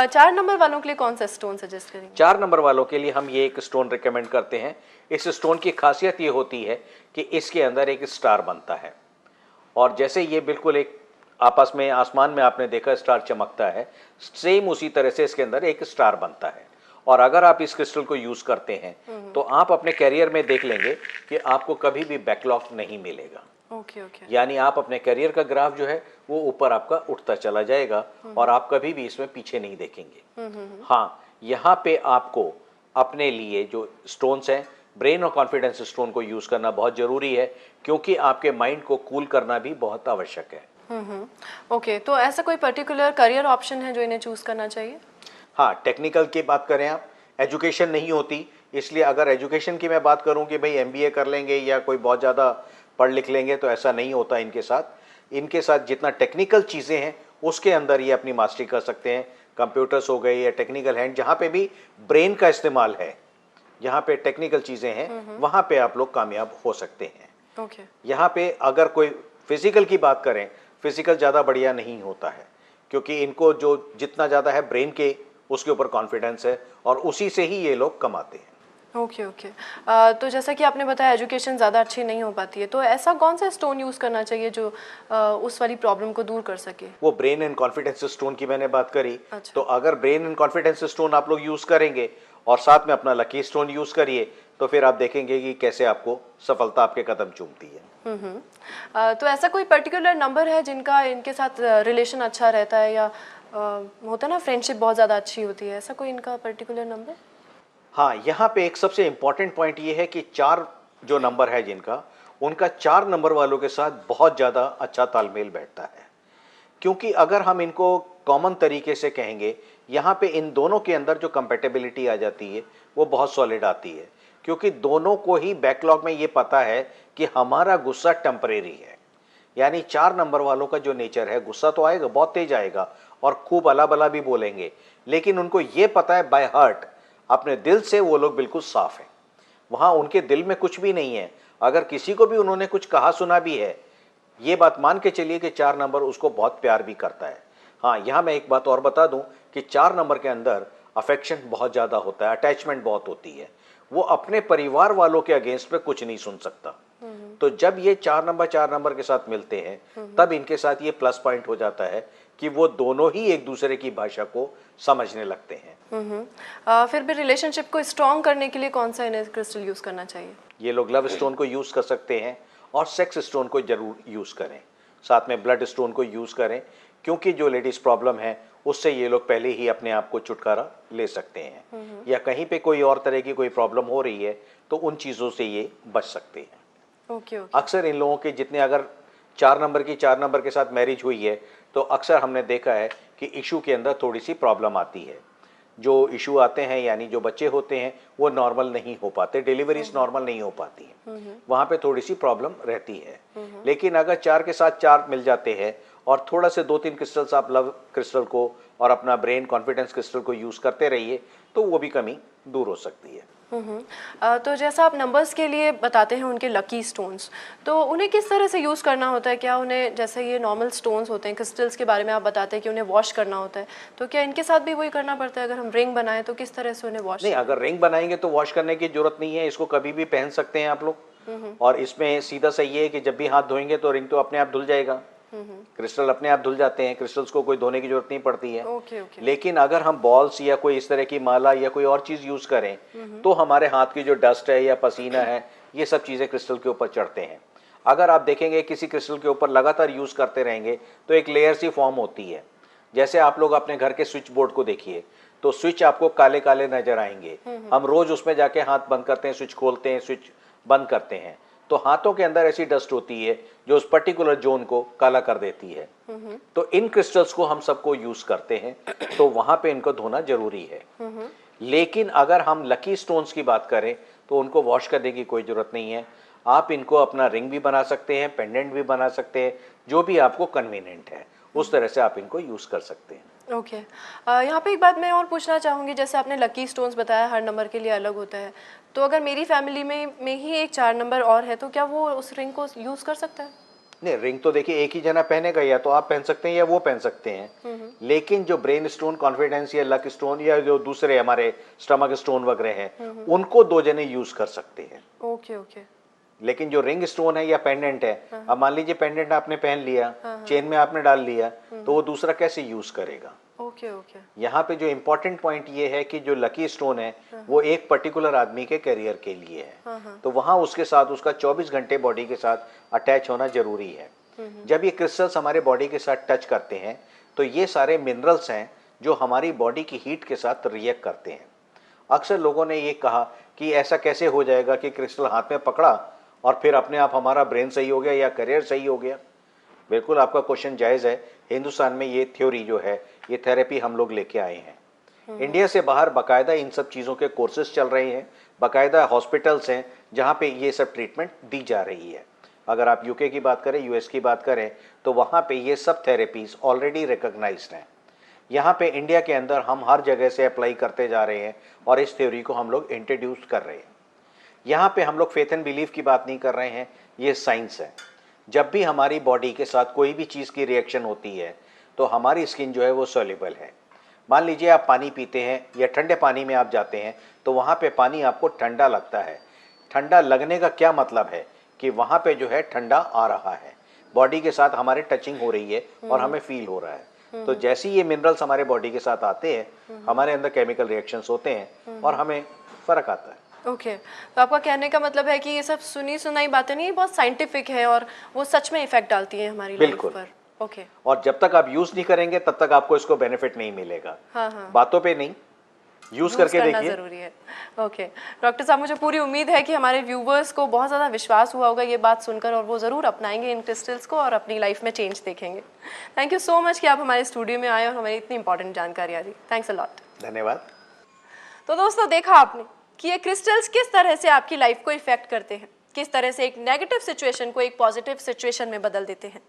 4 नंबर वालों के लिए कौन सा स्टोन सजेस्ट करेंगे? 4 नंबर वालों के लिए हम ये एक स्टोन रिकमेंड करते हैं। इस स्टोन की खासियत ये होती है कि इसके अंदर एक स्टार बनता है, और जैसे ये बिल्कुल एक आपस में आसमान में आपने देखा स्टार चमकता है, सेम उसी तरह से इसके अंदर एक स्टार बनता है। और अगर आप इस क्रिस्टल को यूज़ करते हैं तो आप अपने करियर में देख लेंगे कि आपको कभी भी बैकलॉग नहीं मिलेगा। ओके। यानी आप अपने करियर का ग्राफ जो है वो ऊपर आपका उठता चला जाएगा, और आप कभी भी इसमें पीछे नहीं देखेंगे। हाँ, यहाँ पे आपको अपने लिए जो स्टोन्स हैं, ब्रेन और कॉन्फिडेंस स्टोन को यूज़ करना बहुत ज़रूरी है, क्योंकि आपके माइंड को कूल करना भी बहुत आवश्यक है। ओके, तो ऐसा कोई पर्टिकुलर करियर ऑप्शन है जो इन्हें चूज़ करना चाहिए? हाँ, टेक्निकल की बात करें आप, एजुकेशन नहीं होती, इसलिए अगर एजुकेशन की मैं बात करूं कि भाई एमबीए कर लेंगे या कोई बहुत ज़्यादा पढ़ लिख लेंगे, तो ऐसा नहीं होता इनके साथ जितना टेक्निकल चीज़ें हैं उसके अंदर ये अपनी मास्टरी कर सकते हैं। कंप्यूटर्स हो गए या टेक्निकल हैंड, जहाँ पे भी ब्रेन का इस्तेमाल है, जहाँ पे टेक्निकल चीज़ें हैं, वहाँ पे आप लोग कामयाब हो सकते हैं। ओके। यहाँ पे अगर कोई फिजिकल की बात करें, फिजिकल ज़्यादा बढ़िया नहीं होता है, क्योंकि इनको जो जितना ज़्यादा है ब्रेन के उसके ऊपर कॉन्फिडेंस है, और उसी से ही ये लोग कमाते हैं। ओके। तो जैसा कि आपने बताया एजुकेशन ज़्यादा अच्छी नहीं हो पाती है, तो ऐसा कौन सा स्टोन यूज़ करना चाहिए जो उस वाली प्रॉब्लम को दूर कर सके? वो ब्रेन एंड कॉन्फिडेंस स्टोन की मैंने बात करी। अच्छा। तो अगर ब्रेन एंड कॉन्फिडेंस स्टोन आप लोग यूज़ करेंगे और साथ में अपना लकी स्टोन यूज़ करिए, तो फिर आप देखेंगे कि कैसे आपको सफलता आपके कदम चूमती है। तो ऐसा कोई पर्टिकुलर नंबर है जिनका इनके साथ रिलेशन अच्छा रहता है, या होता है ना फ्रेंडशिप बहुत ज़्यादा अच्छी होती है, ऐसा कोई इनका पर्टिकुलर नंबर? हाँ, यहाँ पे एक सबसे इम्पॉर्टेंट पॉइंट ये है कि 4 जो नंबर है जिनका, उनका 4 नंबर वालों के साथ बहुत ज़्यादा अच्छा तालमेल बैठता है। क्योंकि अगर हम इनको कॉमन तरीके से कहेंगे, यहाँ पे इन दोनों के अंदर जो कंपेटेबिलिटी आ जाती है वो बहुत सॉलिड आती है, क्योंकि दोनों को ही बैकलॉग में ये पता है कि हमारा गुस्सा टेम्परेरी है। यानी 4 नंबर वालों का जो नेचर है, गुस्सा तो आएगा, बहुत तेज आएगा, और खूब अला बला भी बोलेंगे, लेकिन उनको ये पता है बाय हार्ट, अपने दिल से वो लोग बिल्कुल साफ हैं। वहाँ उनके दिल में कुछ भी नहीं है। अगर किसी को भी उन्होंने कुछ कहा सुना भी है, ये बात मान के चलिए कि 4 नंबर उसको बहुत प्यार भी करता है। हाँ, यहाँ मैं एक बात और बता दूं कि 4 नंबर के अंदर अफेक्शन बहुत ज़्यादा होता है, अटैचमेंट बहुत होती है। वो अपने परिवार वालों के अगेंस्ट पे कुछ नहीं सुन सकता। तो जब ये 4 नंबर के साथ मिलते हैं, तब इनके साथ ये प्लस पॉइंट हो जाता है कि वो दोनों ही एक दूसरे की भाषा को समझने लगते हैं। फिर भी रिलेशनशिप को स्ट्रॉन्ग करने के लिए कौन सा इन्हें क्रिस्टल यूज़ करना चाहिए? ये लोग लव स्टोन को यूज़ कर सकते हैं, और सेक्स स्टोन को जरूर यूज़ करें, साथ में ब्लड स्टोन को यूज़ करें, क्योंकि जो लेडीज़ प्रॉब्लम है उससे ये लोग पहले ही अपने आप को छुटकारा ले सकते हैं। या कहीं पे कोई और तरह की कोई प्रॉब्लम हो रही है तो उन चीज़ों से ये बच सकते हैं। ओके। अक्सर इन लोगों के जितने, अगर 4 नंबर के साथ मैरिज हुई है तो अक्सर हमने देखा है कि इशू के अंदर थोड़ी सी प्रॉब्लम आती है। जो इशू आते हैं यानी जो बच्चे होते हैं वो नॉर्मल नहीं हो पाते, डिलीवरीज नॉर्मल नहीं हो पाती हैं, वहाँ पे थोड़ी सी प्रॉब्लम रहती है। लेकिन अगर 4 के साथ 4 मिल जाते हैं और थोड़ा से 2-3 क्रिस्टल्स आप लव क्रिस्टल को और अपना ब्रेन कॉन्फिडेंस क्रिस्टल को यूज़ करते रहिए तो वो भी कमी दूर हो सकती है। तो जैसा आप नंबर्स के लिए बताते हैं उनके लकी स्टोन्स, तो उन्हें किस तरह से यूज़ करना होता है? क्या उन्हें, जैसे ये नॉर्मल स्टोन्स होते हैं, क्रिस्टल्स के बारे में आप बताते हैं कि उन्हें वॉश करना होता है, तो क्या इनके साथ भी वही करना पड़ता है? अगर हम रिंग बनाएं तो किस तरह से उन्हें वॉश? नहीं, अगर रिंग बनाएंगे तो वॉश करने की जरूरत नहीं है, इसको कभी भी पहन सकते हैं आप लोग। और इसमें सीधा सही है कि जब भी हाथ धोएंगे तो रिंग तो अपने आप धुल जाएगा, क्रिस्टल अपने आप धुल जाते हैं, क्रिस्टल्स को कोई धोने की जरूरत नहीं पड़ती है। ओके। लेकिन अगर हम बॉल्स या कोई इस तरह की माला या कोई और चीज यूज करें तो हमारे हाथ की जो डस्ट है या पसीना है ये सब चीजें क्रिस्टल के ऊपर चढ़ते हैं। अगर आप देखेंगे किसी क्रिस्टल के ऊपर लगातार यूज करते रहेंगे तो एक लेयर सी फॉर्म होती है। जैसे आप लोग अपने घर के स्विच बोर्ड को देखिए तो स्विच आपको काले काले नजर आएंगे। हम रोज उसमें जाके हाथ बंद करते हैं, स्विच खोलते हैं, स्विच बंद करते हैं, तो हाथों के अंदर ऐसी डस्ट होती है जो उस पर्टिकुलर जोन को काला कर देती है। तो इन क्रिस्टल्स को हम सबको यूज करते हैं तो वहां पे इनको धोना जरूरी है। लेकिन अगर हम लकी स्टोन्स की बात करें तो उनको वॉश करने की कोई जरूरत नहीं है। आप इनको अपना रिंग भी बना सकते हैं, पेंडेंट भी बना सकते हैं, जो भी आपको कन्वीनियंट है उस तरह से आप इनको यूज कर सकते हैं। ओके। यहाँ पे एक बात मैं और पूछना चाहूँगी, जैसे आपने लकी स्टोन्स बताया हर नंबर के लिए अलग होता है, तो अगर मेरी फैमिली में ही एक 4 नंबर और है तो क्या वो उस रिंग को यूज़ कर सकता है? नहीं, रिंग तो देखिए एक ही जना पहनेगा, या तो आप पहन सकते हैं या वो पहन सकते हैं। लेकिन जो ब्रेन स्टोन, कॉन्फिडेंस या लक स्टोन या जो दूसरे हमारे स्टमक स्टोन वगैरह हैं उनको 2 जने यूज कर सकते हैं। ओके। लेकिन जो रिंग स्टोन है या पेंडेंट है, अब मान लीजिए पेंडेंट आपने पहन लिया, चेन में आपने डाल लिया, तो वो दूसरा कैसे यूज करेगा? ओके। यहाँ पे जो इम्पोर्टेंट पॉइंट ये है कि जो लकी स्टोन है वो एक पर्टिकुलर आदमी के करियर के लिए है, तो वहाँ उसके साथ उसका 24 घंटे बॉडी के साथ अटैच होना जरूरी है। जब ये क्रिस्टल्स हमारे बॉडी के साथ टच करते हैं तो ये सारे मिनरल्स हैं जो हमारी बॉडी की हीट के साथ रिएक्ट करते हैं। अक्सर लोगों ने ये कहा कि ऐसा कैसे हो जाएगा कि क्रिस्टल हाथ में पकड़ा और फिर अपने आप हमारा ब्रेन सही हो गया या करियर सही हो गया। बिल्कुल आपका क्वेश्चन जायज़ है। हिंदुस्तान में ये थ्योरी जो है, ये थेरेपी हम लोग लेके आए हैं। इंडिया से बाहर बाकायदा इन सब चीज़ों के कोर्सेज चल रहे हैं, बाकायदा हॉस्पिटल्स हैं जहाँ पे ये सब ट्रीटमेंट दी जा रही है। अगर आप यूके की बात करें, यूएस की बात करें, तो वहाँ पे ये सब थेरेपीज ऑलरेडी रिकॉग्नाइज्ड हैं। यहाँ पे इंडिया के अंदर हम हर जगह से अप्लाई करते जा रहे हैं और इस थ्योरी को हम लोग इंट्रोड्यूस कर रहे हैं। यहाँ पे हम लोग फेथ एंड बिलीफ की बात नहीं कर रहे हैं, ये साइंस है। जब भी हमारी बॉडी के साथ कोई भी चीज़ की रिएक्शन होती है तो हमारी स्किन जो है वो सॉल्युबल है। मान लीजिए आप पानी पीते हैं या ठंडे पानी में आप जाते हैं तो वहाँ पे पानी आपको ठंडा लगता है। ठंडा लगने का क्या मतलब है कि वहाँ पे जो है ठंडा आ रहा है, बॉडी के साथ हमारे टचिंग हो रही है और हमें फील हो रहा है। तो जैसे ये मिनरल्स हमारे बॉडी के साथ आते हैं, हमारे अंदर केमिकल रिएक्शंस होते हैं और हमें फ़र्क आता है। ओके। तो आपका कहने का मतलब है कि ये सब सुनी सुनाई बातें नहीं, बहुत साइंटिफिक है और वो सच में इफेक्ट डालती है हमारी लाइफ पर। ओके। और जब तक आप यूज नहीं करेंगे तब तक आपको इसको बेनिफिट नहीं मिलेगा। हाँ। बातों पे नहीं, यूज करके देखिए। जरूरी है। ओके डॉक्टर साहब, मुझे पूरी उम्मीद है कि हमारे व्यूवर्स को बहुत ज़्यादा विश्वास हुआ होगा ये बात सुनकर और वो ज़रूर अपनाएंगे इन क्रिस्टल्स को और अपनी लाइफ में चेंज देखेंगे। थैंक यू सो मच कि आप हमारे स्टूडियो में आए और हमें इतनी इंपॉर्टेंट जानकारियाँ दी। Thanks a lot. धन्यवाद। तो दोस्तों, देखा आपने कि ये क्रिस्टल्स किस तरह से आपकी लाइफ को इफेक्ट करते हैं, किस तरह से एक नेगेटिव सिचुएशन को एक पॉजिटिव सिचुएशन में बदल देते हैं।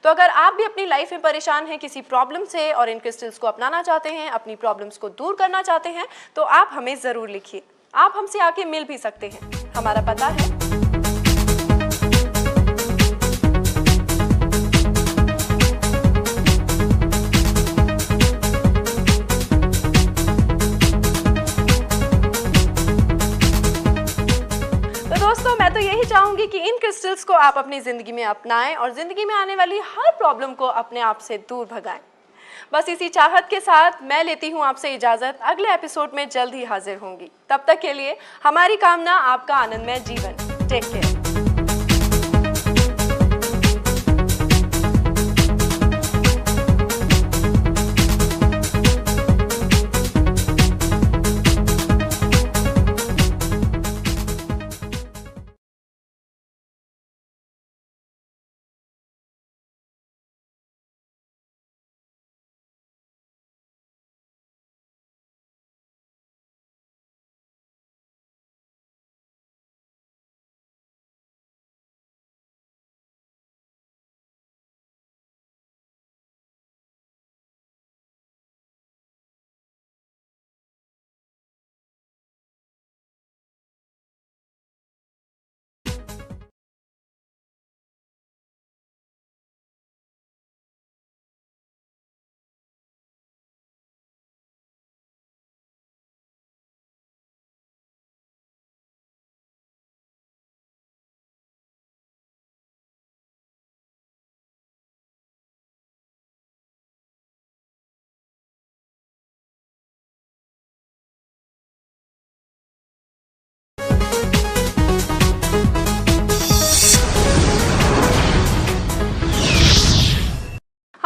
तो अगर आप भी अपनी लाइफ में परेशान हैं किसी प्रॉब्लम से और इन क्रिस्टल्स को अपनाना चाहते हैं, अपनी प्रॉब्लम्स को दूर करना चाहते हैं, तो आप हमें ज़रूर लिखिए। आप हमसे आके मिल भी सकते हैं। हमारा पता है मैं तो यही चाहूंगी कि इन क्रिस्टल्स को आप अपनी जिंदगी में अपनाएं और जिंदगी में आने वाली हर प्रॉब्लम को अपने आप से दूर भगाएं। बस इसी चाहत के साथ मैं लेती हूं आपसे इजाजत। अगले एपिसोड में जल्द ही हाजिर होंगी। तब तक के लिए हमारी कामना आपका आनंदमय जीवन। Take care.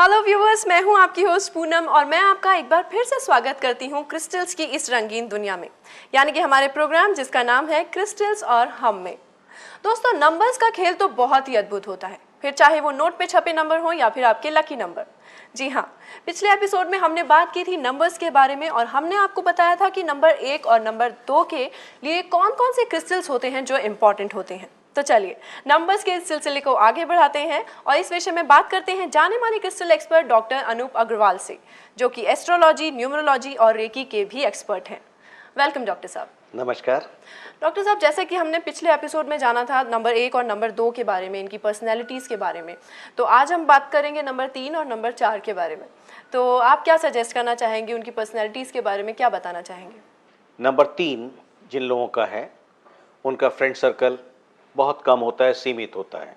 हेलो व्यूअर्स, मैं हूं आपकी होस्ट पूनम और मैं आपका एक बार फिर से स्वागत करती हूं क्रिस्टल्स की इस रंगीन दुनिया में, यानी कि हमारे प्रोग्राम जिसका नाम है क्रिस्टल्स और हम में। दोस्तों, नंबर्स का खेल तो बहुत ही अद्भुत होता है, फिर चाहे वो नोट पे छपे नंबर हो या फिर आपके लकी नंबर। जी हाँ, पिछले एपिसोड में हमने बात की थी नंबर्स के बारे में और हमने आपको बताया था कि नंबर 1 और नंबर 2 के लिए कौन कौन से क्रिस्टल्स होते हैं जो इम्पॉर्टेंट होते हैं। तो चलिए नंबर्स के इस सिलसिले को आगे बढ़ाते हैं और इस विषय में बात करते हैं जाने माने crystal expert doctor Anoop Agarwal से, जो कि एस्ट्रोलॉजी, न्यूमरोलॉजी और रेकी के भी एक्सपर्ट हैं। वेलकम डॉक्टर साहब। नमस्कार डॉक्टर साहब, जैसे कि हमने पिछले एपिसोड में जाना था नंबर 1 और नंबर 2 के बारे में, इनकी पर्सनैलिटीज़ के बारे में, तो आज हम बात करेंगे नंबर 3 और नंबर 4 के बारे में। तो आप क्या सजेस्ट करना चाहेंगे, उनकी पर्सनैलिटीज़ के बारे में क्या बताना चाहेंगे? नंबर 3 जिन लोगों का है उनका फ्रेंड सर्कल बहुत कम होता है, सीमित होता है।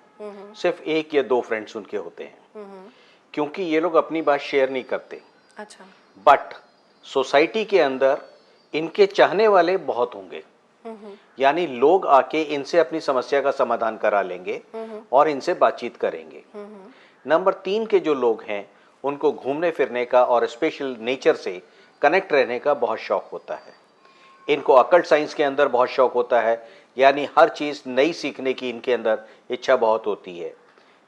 सिर्फ 1 या 2 फ्रेंड्स उनके होते हैं, क्योंकि ये लोग अपनी बात शेयर नहीं करते। अच्छा। बट सोसाइटी के अंदर इनके चाहने वाले बहुत होंगे, यानी लोग आके इनसे अपनी समस्या का समाधान करा लेंगे और इनसे बातचीत करेंगे। नंबर 3 के जो लोग हैं उनको घूमने फिरने का और स्पेशल नेचर से कनेक्ट रहने का बहुत शौक होता है। इनको अकल्ट साइंस के अंदर बहुत शौक होता है, यानी हर चीज़ नई सीखने की इनके अंदर इच्छा बहुत होती है।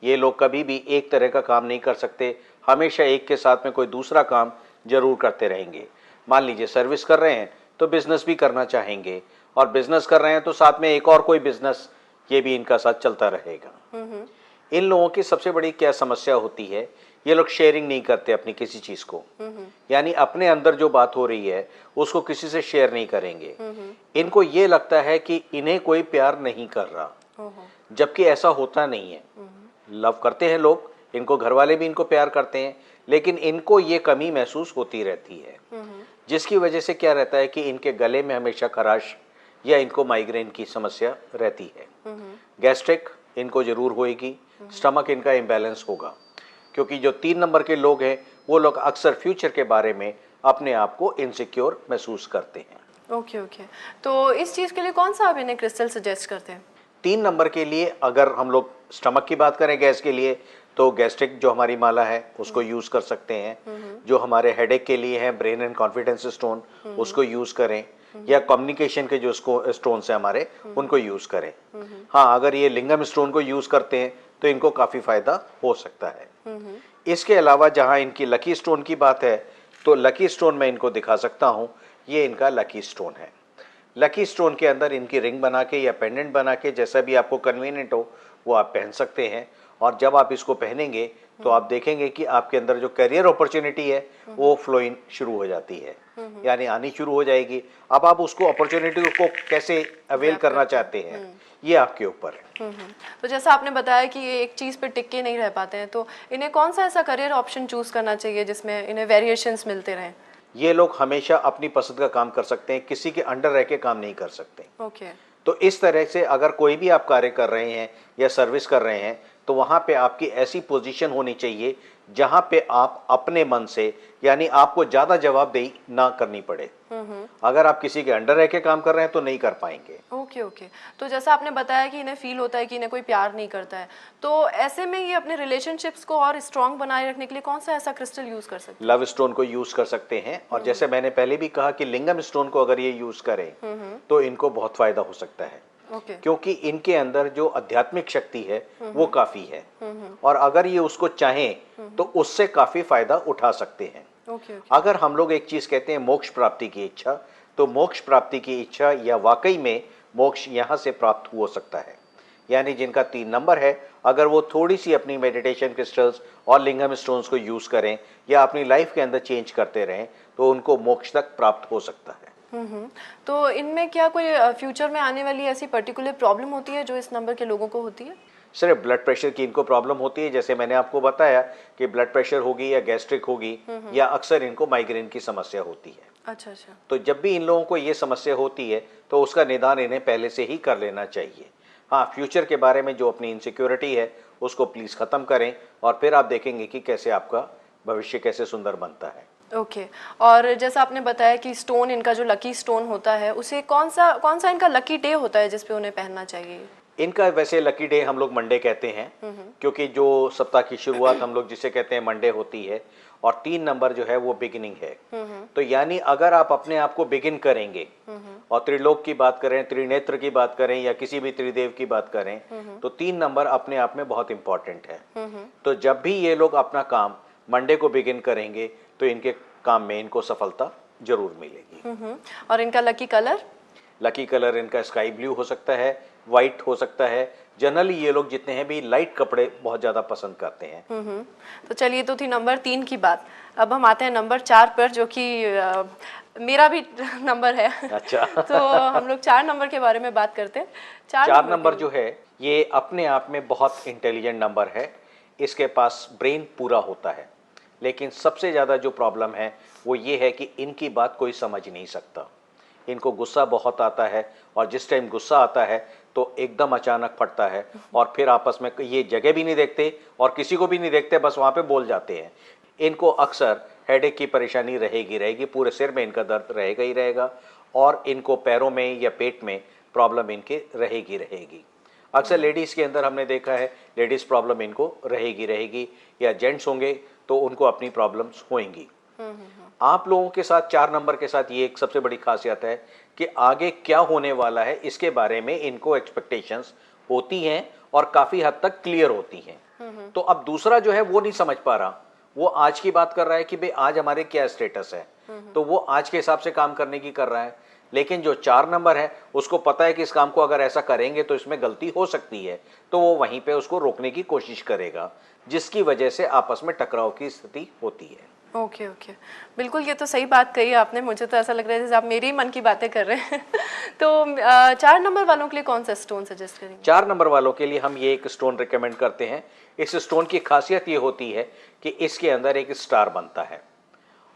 ये लोग कभी भी एक तरह का काम नहीं कर सकते, हमेशा एक के साथ में कोई दूसरा काम जरूर करते रहेंगे। मान लीजिए सर्विस कर रहे हैं तो बिजनेस भी करना चाहेंगे, और बिजनेस कर रहे हैं तो साथ में एक और कोई बिजनेस, ये भी इनका साथ चलता रहेगा। इन लोगों की सबसे बड़ी क्या समस्या होती है, ये लोग शेयरिंग नहीं करते अपनी किसी चीज को, यानी अपने अंदर जो बात हो रही है उसको किसी से शेयर नहीं करेंगे। इनको ये लगता है कि इन्हें कोई प्यार नहीं कर रहा, जबकि ऐसा होता नहीं है। लव करते हैं लोग, इनको घर वाले भी इनको प्यार करते हैं, लेकिन इनको ये कमी महसूस होती रहती है, जिसकी वजह से क्या रहता है कि इनके गले में हमेशा खराश या इनको माइग्रेन की समस्या रहती है। गैस्ट्रिक इनको जरूर होएगी, स्टमक इनका इम्बैलेंस होगा, क्योंकि जो 3 नंबर के लोग हैं वो लोग अक्सर फ्यूचर के बारे में अपने आप को इनसिक्योर महसूस करते हैं। ओके। तो इस चीज़ के लिए कौन सा आप इन्हें क्रिस्टल सजेस्ट करते हैं? 3 नंबर के लिए अगर हम लोग स्टमक की बात करें, गैस के लिए, तो गैस्ट्रिक जो हमारी माला है उसको यूज़ कर सकते हैं। जो हमारे हेडेक के लिए है ब्रेन एंड कॉन्फिडेंस स्टोन, उसको यूज़ करें, या कम्युनिकेशन के जो स्टोन है हमारे, उनको यूज़ करें। हाँ, अगर ये लिंगम स्टोन को यूज़ करते हैं तो इनको काफ़ी फायदा हो सकता है। इसके अलावा जहाँ इनकी लकी स्टोन की बात है, तो लकी स्टोन मैं इनको दिखा सकता हूँ। ये इनका लकी स्टोन है। लकी स्टोन के अंदर इनकी रिंग बना के या पेंडेंट बना के, जैसा भी आपको कन्वीनियंट हो वो आप पहन सकते हैं। और जब आप इसको पहनेंगे तो आप देखेंगे कि आपके अंदर जो करियर अपॉर्चुनिटी है वो फ्लोइंग शुरू हो जाती है, यानी आनी शुरू हो जाएगी। अब आप उसको अपॉर्चुनिटी को कैसे अवेल करना चाहते हैं, ये आपके ऊपर है। तो जैसा आपने बताया कि ये एक चीज़ पे टिक के नहीं रह पाते हैं, तो इन्हें कौन सा ऐसा करियर ऑप्शन चूज करना चाहिए जिसमें इन्हें वेरिएशंस मिलते रहें? ये लोग हमेशा अपनी पसंद का काम कर सकते हैं, किसी के अंडर रह के काम नहीं कर सकते। ओके। तो इस तरह से अगर कोई भी आप कार्य कर रहे हैं या सर्विस कर रहे हैं, तो वहाँ पे आपकी ऐसी पोजीशन होनी चाहिए जहाँ पे आप अपने मन से, यानी आपको ज़्यादा जवाबदेही ना करनी पड़े। अगर आप किसी के अंडर रह के काम कर रहे हैं तो नहीं कर पाएंगे। ओके। तो जैसा आपने बताया कि इन्हें फील होता है कि इन्हें कोई प्यार नहीं करता है, तो ऐसे में ये अपने रिलेशनशिप्स को और स्ट्रांग बनाए रखने के लिए कौन सा ऐसा क्रिस्टल यूज कर सकते हैं? लव स्टोन को यूज कर सकते हैं, और जैसे मैंने पहले भी कहा कि लिंगम स्टोन को अगर ये यूज करें तो इनको बहुत फायदा हो सकता है। क्योंकि इनके अंदर जो आध्यात्मिक शक्ति है वो काफी है, और अगर ये उसको चाहें तो उससे काफी फायदा उठा सकते हैं। अगर हम लोग एक चीज कहते हैं मोक्ष प्राप्ति की इच्छा, तो मोक्ष प्राप्ति की इच्छा या वाकई में मोक्ष यहाँ से प्राप्त हो सकता है। यानी जिनका 3 नंबर है, अगर वो थोड़ी सी अपनी मेडिटेशन क्रिस्टल्स और लिंगम स्टोन्स को यूज करें या अपनी लाइफ के अंदर चेंज करते रहें, तो उनको मोक्ष तक प्राप्त हो सकता है। तो इनमें क्या कोई फ्यूचर में आने वाली ऐसी पर्टिकुलर प्रॉब्लम होती है जो इस नंबर के लोगों को होती है? सिर्फ ब्लड प्रेशर की इनको प्रॉब्लम होती है, जैसे मैंने आपको बताया कि ब्लड प्रेशर होगी या गैस्ट्रिक होगी, या अक्सर इनको माइग्रेन की समस्या होती है। अच्छा। तो जब भी इन लोगों को ये समस्या होती है तो उसका निदान इन्हें पहले से ही कर लेना चाहिए। हाँ, फ्यूचर के बारे में जो अपनी इनसिक्योरिटी है उसको प्लीज़ ख़त्म करें, और फिर आप देखेंगे कि कैसे आपका भविष्य कैसे सुंदर बनता है। ओके। और जैसा आपने बताया कि स्टोन, इनका जो लकी स्टोन होता है, उसे कौन सा इनका लकी डे होता है जिस पे उन्हें पहनना चाहिए? इनका वैसे लकी डे हम लोग मंडे कहते हैं, क्योंकि जो सप्ताह की शुरुआत हम लोग जिसे कहते हैं मंडे होती है, और 3 नंबर जो है वो बिगिनिंग है। तो यानी अगर आप अपने आप को बिगिन करेंगे और त्रिलोक की बात करें, त्रिनेत्र की बात करें, या किसी भी त्रिदेव की बात करें, तो 3 नंबर अपने आप में बहुत इंपॉर्टेंट है। तो जब भी ये लोग अपना काम मंडे को बिगिन करेंगे तो इनके काम में इनको सफलता जरूर मिलेगी। और इनका लकी कलर? लकी कलर इनका स्काई ब्लू हो सकता है, वाइट हो सकता है। जनरली ये लोग जितने हैं भी लाइट कपड़े बहुत ज़्यादा पसंद करते हैं। तो चलिए, तो थी नंबर 3 की बात। अब हम आते हैं नंबर 4 पर, जो कि मेरा भी नंबर है। अच्छा। तो हम लोग 4 नंबर के बारे में बात करते हैं। 4 नंबर जो है ये अपने आप में बहुत इंटेलिजेंट नंबर है। इसके पास ब्रेन पूरा होता है, लेकिन सबसे ज़्यादा जो प्रॉब्लम है वो ये है कि इनकी बात कोई समझ नहीं सकता। इनको गुस्सा बहुत आता है, और जिस टाइम गुस्सा आता है तो एकदम अचानक फटता है, और फिर आपस में ये जगह भी नहीं देखते और किसी को भी नहीं देखते, बस वहाँ पे बोल जाते हैं। इनको अक्सर हेडेक की परेशानी रहेगी, पूरे सिर में इनका दर्द रहेगा ही रहेगा, और इनको पैरों में या पेट में प्रॉब्लम इनके रहेगी। अक्सर लेडीज़ के अंदर हमने देखा है लेडीज़ प्रॉब्लम इनको रहेगी, या जेंट्स होंगे तो उनको अपनी प्रॉब्लम्स होंगी। आप लोगों के साथ 4 नंबर के साथ ये एक सबसे बड़ी खासियत है कि आगे क्या होने वाला है इसके बारे में इनको एक्सपेक्टेशंस होती हैं, और काफ़ी हद तक क्लियर होती हैं। तो अब दूसरा जो है वो नहीं समझ पा रहा, वो आज की बात कर रहा है कि भाई आज हमारे क्या स्टेटस है, तो वो आज के हिसाब से काम करने की कर रहा है। लेकिन जो 4 नंबर है उसको पता है कि इस काम को अगर ऐसा करेंगे तो इसमें गलती हो सकती है, तो वो वहीं पे उसको रोकने की कोशिश करेगा, जिसकी वजह से आपस में टकराव की स्थिति होती है। ओके, बिल्कुल, ये तो सही बात कही आपने। मुझे तो ऐसा लग रहा है जैसे आप मेरे ही मन की बातें कर रहे हैं। तो 4 नंबर वालों के लिए कौन सा स्टोन सजेस्ट करेंगे? 4 नंबर वालों के लिए हम ये एक स्टोन रिकमेंड करते हैं। इस स्टोन की खासियत ये होती है कि इसके अंदर एक स्टार बनता है,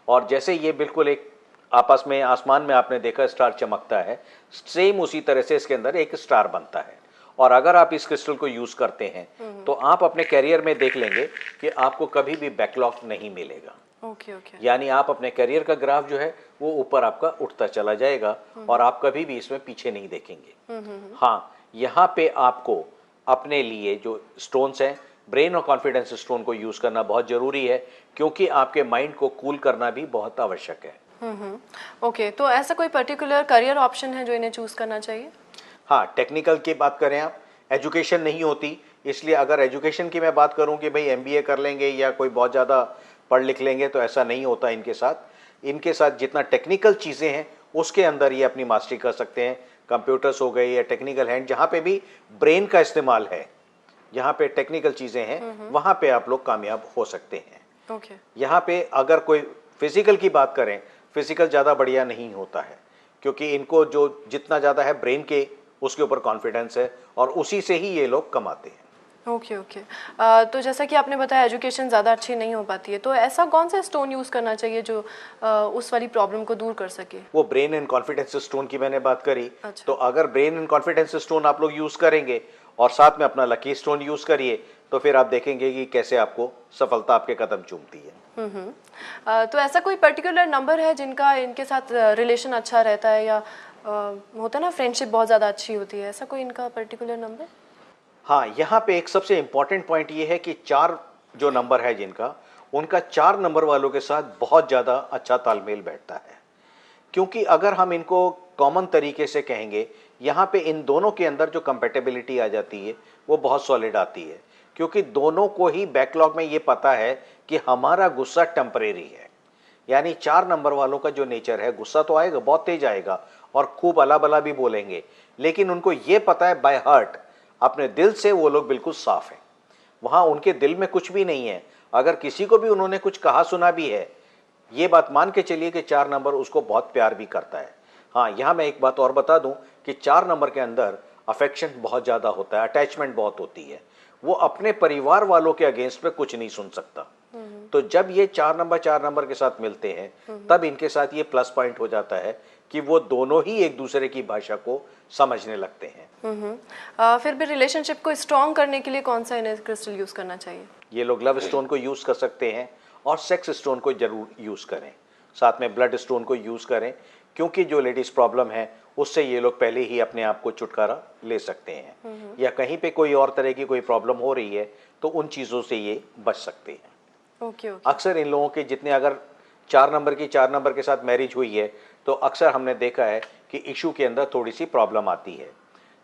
और जैसे ये बिल्कुल एक आपस में आसमान में आपने देखा स्टार चमकता है, सेम उसी तरह से इसके अंदर एक स्टार बनता है। और अगर आप इस क्रिस्टल को यूज़ करते हैं तो आप अपने करियर में देख लेंगे कि आपको कभी भी बैकलॉग नहीं मिलेगा। ओके। यानी आप अपने करियर का ग्राफ जो है वो ऊपर आपका उठता चला जाएगा, और आप कभी भी इसमें पीछे नहीं देखेंगे। हाँ, यहाँ पे आपको अपने लिए जो स्टोन्स हैं, ब्रेन और कॉन्फिडेंस स्टोन को यूज़ करना बहुत ज़रूरी है, क्योंकि आपके माइंड को कूल करना भी बहुत आवश्यक है। ओके, तो ऐसा कोई पर्टिकुलर करियर ऑप्शन है जो इन्हें चूज़ करना चाहिए? हाँ, टेक्निकल की बात करें आप, एजुकेशन नहीं होती, इसलिए अगर एजुकेशन की मैं बात करूं कि भाई एमबीए कर लेंगे या कोई बहुत ज़्यादा पढ़ लिख लेंगे, तो ऐसा नहीं होता इनके साथ जितना टेक्निकल चीज़ें हैं उसके अंदर ये अपनी मास्टरी कर सकते हैं। कंप्यूटर्स हो गए या टेक्निकल हैंड, जहाँ पे भी ब्रेन का इस्तेमाल है, जहाँ पे टेक्निकल चीज़ें हैं, वहाँ पे आप लोग कामयाब हो सकते हैं। ओके। यहाँ पे अगर कोई फिजिकल की बात करें, फिजिकल ज़्यादा बढ़िया नहीं होता है, क्योंकि इनको जो जितना ज़्यादा है ब्रेन के उसके ऊपर कॉन्फिडेंस है, और उसी से ही ये लोग कमाते हैं। ओके। तो जैसा कि आपने बताया एजुकेशन ज़्यादा अच्छी नहीं हो पाती है, तो ऐसा कौन सा स्टोन यूज़ करना चाहिए जो उस वाली प्रॉब्लम को दूर कर सके? वो ब्रेन एंड कॉन्फिडेंस स्टोन की मैंने बात करी। अच्छा। तो अगर ब्रेन एंड कॉन्फिडेंस स्टोन आप लोग यूज़ करेंगे और साथ में अपना लकी स्टोन यूज़ करिए, तो फिर आप देखेंगे कि कैसे आपको सफलता आपके कदम चूमती है। तो ऐसा कोई पर्टिकुलर नंबर है जिनका इनके साथ रिलेशन अच्छा रहता है, या होता है ना फ्रेंडशिप बहुत ज़्यादा अच्छी होती है, ऐसा कोई इनका पर्टिकुलर नंबर? हाँ, यहाँ पे एक सबसे इम्पॉर्टेंट पॉइंट ये है कि 4 जो नंबर है जिनका, उनका 4 नंबर वालों के साथ बहुत ज़्यादा अच्छा तालमेल बैठता है। क्योंकि अगर हम इनको कॉमन तरीके से कहेंगे, यहाँ पे इन दोनों के अंदर जो कंपेटेबिलिटी आ जाती है वो बहुत सॉलिड आती है, क्योंकि दोनों को ही बैकलॉग में ये पता है कि हमारा गुस्सा टेम्परेरी है। यानी 4 नंबर वालों का जो नेचर है, गुस्सा तो आएगा, बहुत तेज आएगा, और खूब अला बला भी बोलेंगे, लेकिन उनको ये पता है बाय हार्ट, अपने दिल से वो लोग बिल्कुल साफ हैं। वहाँ उनके दिल में कुछ भी नहीं है। अगर किसी को भी उन्होंने कुछ कहा सुना भी है, ये बात मान के चलिए कि 4 नंबर उसको बहुत प्यार भी करता है। हाँ, यहाँ मैं एक बात और बता दूं कि 4 नंबर के अंदर अफेक्शन बहुत ज़्यादा होता है, अटैचमेंट बहुत होती है। वो अपने परिवार वालों के अगेंस्ट में कुछ नहीं सुन सकता। तो जब ये 4 नंबर के साथ मिलते हैं, तब इनके साथ ये प्लस पॉइंट हो जाता है कि वो दोनों ही एक दूसरे की भाषा को समझने लगते हैं। फिर भी रिलेशनशिप को स्ट्रॉन्ग करने के लिए कौन सा इन्हें क्रिस्टल यूज़ करना चाहिए? ये लोग लव स्टोन को यूज़ कर सकते हैं, और सेक्स स्टोन को जरूर यूज़ करें, साथ में ब्लड स्टोन को यूज़ करें, क्योंकि जो लेडीज़ प्रॉब्लम है उससे ये लोग पहले ही अपने आप को छुटकारा ले सकते हैं। या कहीं पे कोई और तरह की कोई प्रॉब्लम हो रही है तो उन चीज़ों से ये बच सकते हैं। ओके। अक्सर इन लोगों के जितने, अगर 4 नंबर के साथ मैरिज हुई है तो अक्सर हमने देखा है कि इशू के अंदर थोड़ी सी प्रॉब्लम आती है।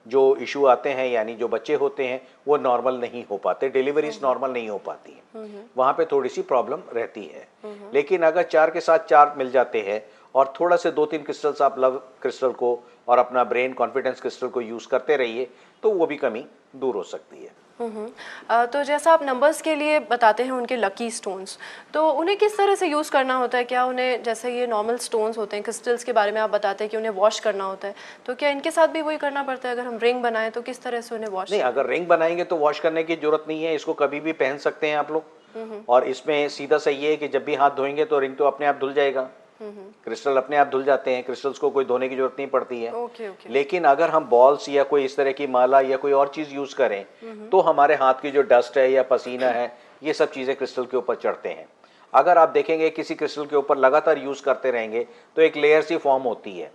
जो इशू आते हैं यानी जो बच्चे होते हैं वो नॉर्मल नहीं हो पाते, डिलीवरीज नॉर्मल नहीं हो पाती हैं, वहाँ पे थोड़ी सी प्रॉब्लम रहती है। लेकिन अगर 4 के साथ 4 मिल जाते हैं और थोड़ा से 2-3 क्रिस्टल्स आप लव क्रिस्टल को और अपना ब्रेन कॉन्फिडेंस क्रिस्टल को यूज़ करते रहिए तो वो भी कमी दूर हो सकती है। तो जैसा आप नंबर्स के लिए बताते हैं उनके लकी स्टोन्स, तो उन्हें किस तरह से यूज़ करना होता है? क्या उन्हें, जैसे ये नॉर्मल स्टोन्स होते हैं, क्रिस्टल्स के बारे में आप बताते हैं कि उन्हें वॉश करना होता है, तो क्या इनके साथ भी वही करना पड़ता है? अगर हम रिंग बनाएं तो किस तरह से उन्हें वॉश? नहीं, अगर रिंग बनाएंगे तो वॉश करने की जरूरत नहीं है, इसको कभी भी पहन सकते हैं आप लोग। और इसमें सीधा सही है कि जब भी हाथ धोएंगे तो रिंग तो अपने आप धुल जाएगा, क्रिस्टल अपने आप धुल जाते हैं, क्रिस्टल्स को कोई धोने की जरूरत नहीं पड़ती है। ओके। लेकिन अगर हम बॉल्स या कोई इस तरह की माला या कोई और चीज यूज करें तो हमारे हाथ की जो डस्ट है या पसीना है ये सब चीजें क्रिस्टल के ऊपर चढ़ते हैं। अगर आप देखेंगे किसी क्रिस्टल के ऊपर लगातार यूज करते रहेंगे तो एक लेयर सी फॉर्म होती है।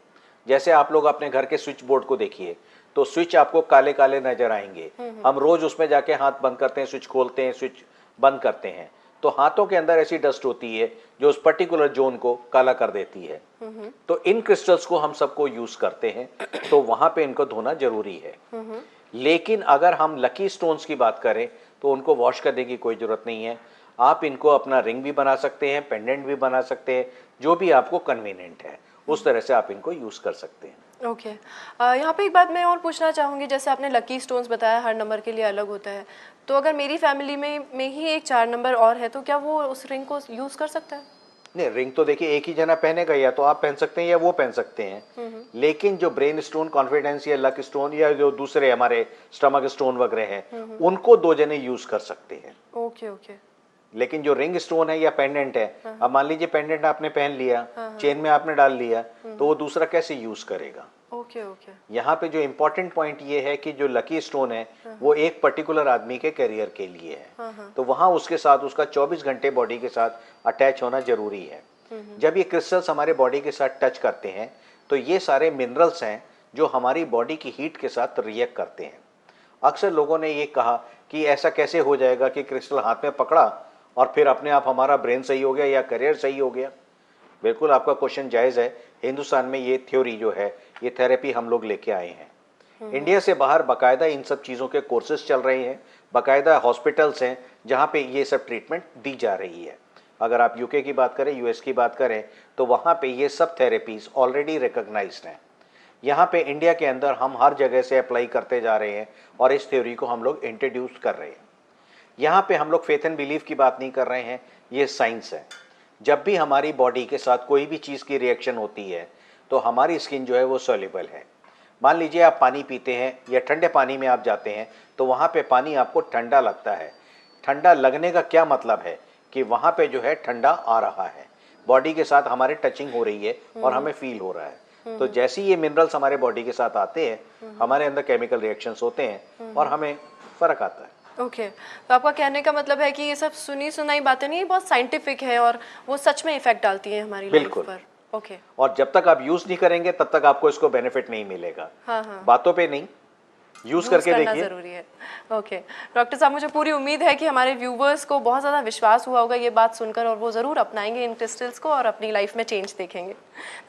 जैसे आप लोग अपने घर के स्विच बोर्ड को देखिए तो स्विच आपको काले काले नजर आएंगे। हम रोज उसमें जाके हाथ बंद करते हैं, स्विच खोलते हैं, स्विच बंद करते हैं, तो हाथों के अंदर ऐसी डस्ट होती है जो उस पर्टिकुलर जोन को काला कर देती है। तो इन क्रिस्टल्स को हम सबको यूज करते हैं तो वहां पे इनको धोना जरूरी है। लेकिन अगर हम लकी स्टोन्स की बात करें तो उनको वॉश करने की कोई जरूरत नहीं है। आप इनको अपना रिंग भी बना सकते हैं, पेंडेंट भी बना सकते हैं, जो भी आपको कन्वीनियंट है उस तरह से आप इनको यूज कर सकते हैं। ओके। यहाँ पे एक बात मैं और पूछना चाहूँगी, जैसे आपने लकी स्टोन्स बताया हर नंबर के लिए अलग होता है, तो अगर मेरी फैमिली में ही एक 4 नंबर और है तो क्या वो उस रिंग को यूज़ कर सकता है? नहीं, रिंग तो देखिए एक ही जना पहनेगा, या तो आप पहन सकते हैं या वो पहन सकते हैं। लेकिन जो ब्रेन स्टोन, कॉन्फिडेंस या लक स्टोन या जो दूसरे हमारे स्टमक स्टोन वगैरह हैं उनको 2 जने यूज कर सकते हैं। ओके। लेकिन जो रिंग स्टोन है या पेंडेंट है, अब मान लीजिए पेंडेंट आपने पहन लिया, चेन में आपने डाल लिया, तो वो दूसरा कैसे यूज करेगा? ओके। यहाँ पे जो इम्पोर्टेंट पॉइंट ये है कि जो लकी स्टोन है वो एक पर्टिकुलर आदमी के करियर के लिए है, तो वहाँ उसके साथ उसका 24 घंटे बॉडी के साथ अटैच होना जरूरी है। जब ये क्रिस्टल्स हमारे बॉडी के साथ टच करते हैं तो ये सारे मिनरल्स हैं जो हमारी बॉडी की हीट के साथ रिएक्ट करते हैं। अक्सर लोगों ने ये कहा कि ऐसा कैसे हो जाएगा कि क्रिस्टल हाथ में पकड़ा और फिर अपने आप हमारा ब्रेन सही हो गया या करियर सही हो गया। बिल्कुल आपका क्वेश्चन जायज़ है। हिंदुस्तान में ये थ्योरी जो है, ये थेरेपी हम लोग लेके आए हैं। इंडिया से बाहर बाकायदा इन सब चीज़ों के कोर्सेज चल रहे हैं, बाकायदा हॉस्पिटल्स हैं जहाँ पे ये सब ट्रीटमेंट दी जा रही है। अगर आप यूके की बात करें, यूएस की बात करें, तो वहाँ पे ये सब थेरेपीज ऑलरेडी रिकॉग्नाइज्ड हैं। यहाँ पे इंडिया के अंदर हम हर जगह से अप्लाई करते जा रहे हैं और इस थ्योरी को हम लोग इंट्रोड्यूस कर रहे हैं। यहाँ पे हम लोग फेथ एंड बिलीफ की बात नहीं कर रहे हैं, ये साइंस है। जब भी हमारी बॉडी के साथ कोई भी चीज़ की रिएक्शन होती है तो हमारी स्किन जो है वो सॉल्युबल है। मान लीजिए आप पानी पीते हैं या ठंडे पानी में आप जाते हैं तो वहाँ पे पानी आपको ठंडा लगता है। ठंडा लगने का क्या मतलब है कि वहाँ पे जो है ठंडा आ रहा है, बॉडी के साथ हमारे टचिंग हो रही है और हमें फील हो रहा है। तो जैसे ये मिनरल्स हमारे बॉडी के साथ आते हैं, हमारे अंदर केमिकल रिएक्शंस होते हैं और हमें फ़र्क आता है। ओके। तो आपका कहने का मतलब है कि ये सब सुनी सुनाई बातें नहीं, बहुत साइंटिफिक है और वो सच में इफेक्ट डालती है हमारी लाइफ पर। ओके। और जब तक आप यूज नहीं करेंगे तब तक आपको इसको बेनिफिट नहीं मिलेगा। हाँ। बातों पे नहीं, यूज करके देखिए। जरूरी है। ओके डॉक्टर साहब, मुझे पूरी उम्मीद है कि हमारे व्यूवर्स को बहुत ज़्यादा विश्वास हुआ होगा ये बात सुनकर और वो ज़रूर अपनाएंगे इन क्रिस्टल्स को और अपनी लाइफ में चेंज देखेंगे।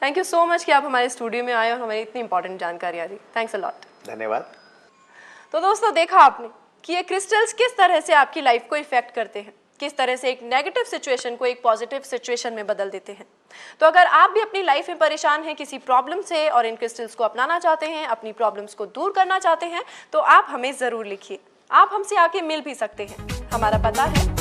थैंक यू सो मच कि आप हमारे स्टूडियो में आए और हमें इतनी इंपॉर्टेंट जानकारियाँ दी। Thanks a lot. धन्यवाद। तो दोस्तों, देखा आपने कि ये क्रिस्टल्स किस तरह से आपकी लाइफ को इफेक्ट करते हैं, किस तरह से एक नेगेटिव सिचुएशन को एक पॉजिटिव सिचुएशन में बदल देते हैं। तो अगर आप भी अपनी लाइफ में परेशान हैं किसी प्रॉब्लम से और इन क्रिस्टल्स को अपनाना चाहते हैं, अपनी प्रॉब्लम्स को दूर करना चाहते हैं, तो आप हमें ज़रूर लिखिए। आप हमसे आके मिल भी सकते हैं। हमारा पता है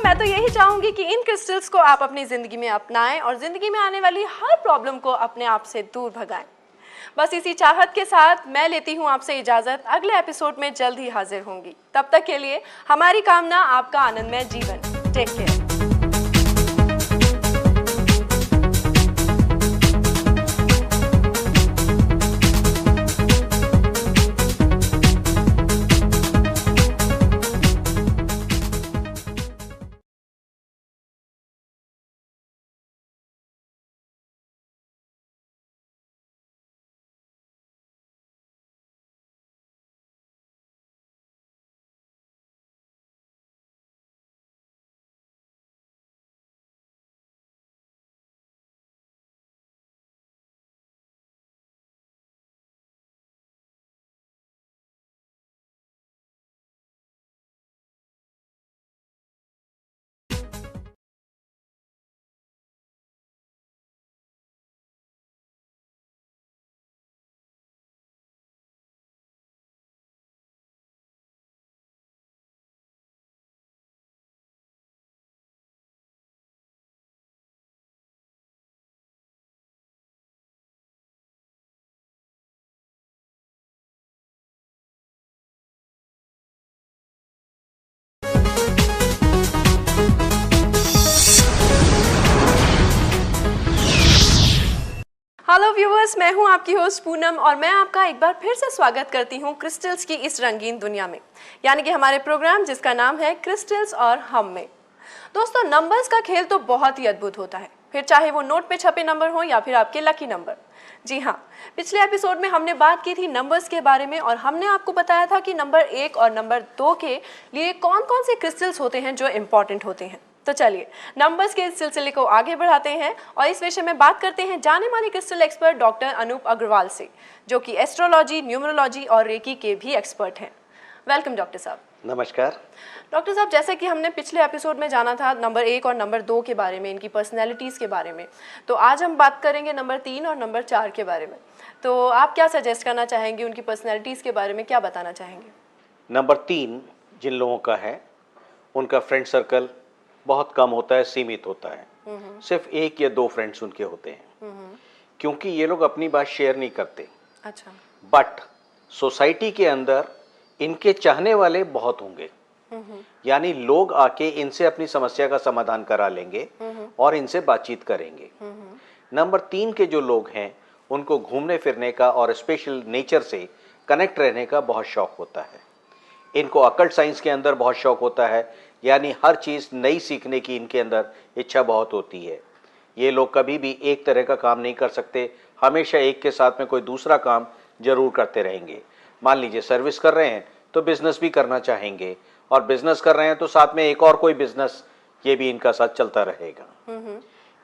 मैं तो यही चाहूंगी कि इन क्रिस्टल्स को आप अपनी जिंदगी में अपनाएं और जिंदगी में आने वाली हर प्रॉब्लम को अपने आप से दूर भगाएं। बस इसी चाहत के साथ मैं लेती हूं आपसे इजाजत। अगले एपिसोड में जल्द ही हाजिर होंगी। तब तक के लिए हमारी कामना आपका आनंदमय जीवन। Take care. हेलो व्यूअर्स, मैं हूं आपकी होस्ट पूनम और मैं आपका एक बार फिर से स्वागत करती हूं क्रिस्टल्स की इस रंगीन दुनिया में, यानी कि हमारे प्रोग्राम जिसका नाम है क्रिस्टल्स और हम में। दोस्तों, नंबर्स का खेल तो बहुत ही अद्भुत होता है, फिर चाहे वो नोट पे छपे नंबर हो या फिर आपके लकी नंबर। जी हाँ, पिछले एपिसोड में हमने बात की थी नंबर्स के बारे में और हमने आपको बताया था कि नंबर 1 और नंबर 2 के लिए कौन कौन से क्रिस्टल्स होते हैं जो इम्पॉर्टेंट होते हैं। तो चलिए नंबर्स के इस सिलसिले को आगे बढ़ाते हैं और इस विषय में बात करते हैं जाने माने crystal expert doctor Anoop Agarwal से, जो कि एस्ट्रोलॉजी, न्यूमरोलॉजी और रेकी के भी एक्सपर्ट हैं। वेलकम डॉक्टर साहब। नमस्कार डॉक्टर साहब, जैसे कि हमने पिछले एपिसोड में जाना था नंबर 1 और नंबर 2 के बारे में, इनकी पर्सनैलिटीज़ के बारे में, तो आज हम बात करेंगे नंबर 3 और नंबर 4 के बारे में। तो आप क्या सजेस्ट करना चाहेंगे, उनकी पर्सनैलिटीज़ के बारे में क्या बताना चाहेंगे? नंबर 3 जिन लोगों का है उनका फ्रेंड सर्कल बहुत कम होता है, सीमित होता है। सिर्फ 1 या 2 फ्रेंड्स उनके होते हैं, क्योंकि ये लोग अपनी बात शेयर नहीं करते। अच्छा। बट सोसाइटी के अंदर इनके चाहने वाले बहुत होंगे, यानी लोग आके इनसे अपनी समस्या का समाधान करा लेंगे और इनसे बातचीत करेंगे। नंबर 3 के जो लोग हैं उनको घूमने फिरने का और स्पेशल नेचर से कनेक्ट रहने का बहुत शौक होता है। इनको अकल्ट साइंस के अंदर बहुत शौक होता है, यानी हर चीज़ नई सीखने की इनके अंदर इच्छा बहुत होती है। ये लोग कभी भी एक तरह का काम नहीं कर सकते, हमेशा एक के साथ में कोई दूसरा काम जरूर करते रहेंगे। मान लीजिए सर्विस कर रहे हैं तो बिजनेस भी करना चाहेंगे, और बिजनेस कर रहे हैं तो साथ में एक और कोई बिजनेस, ये भी इनका साथ चलता रहेगा।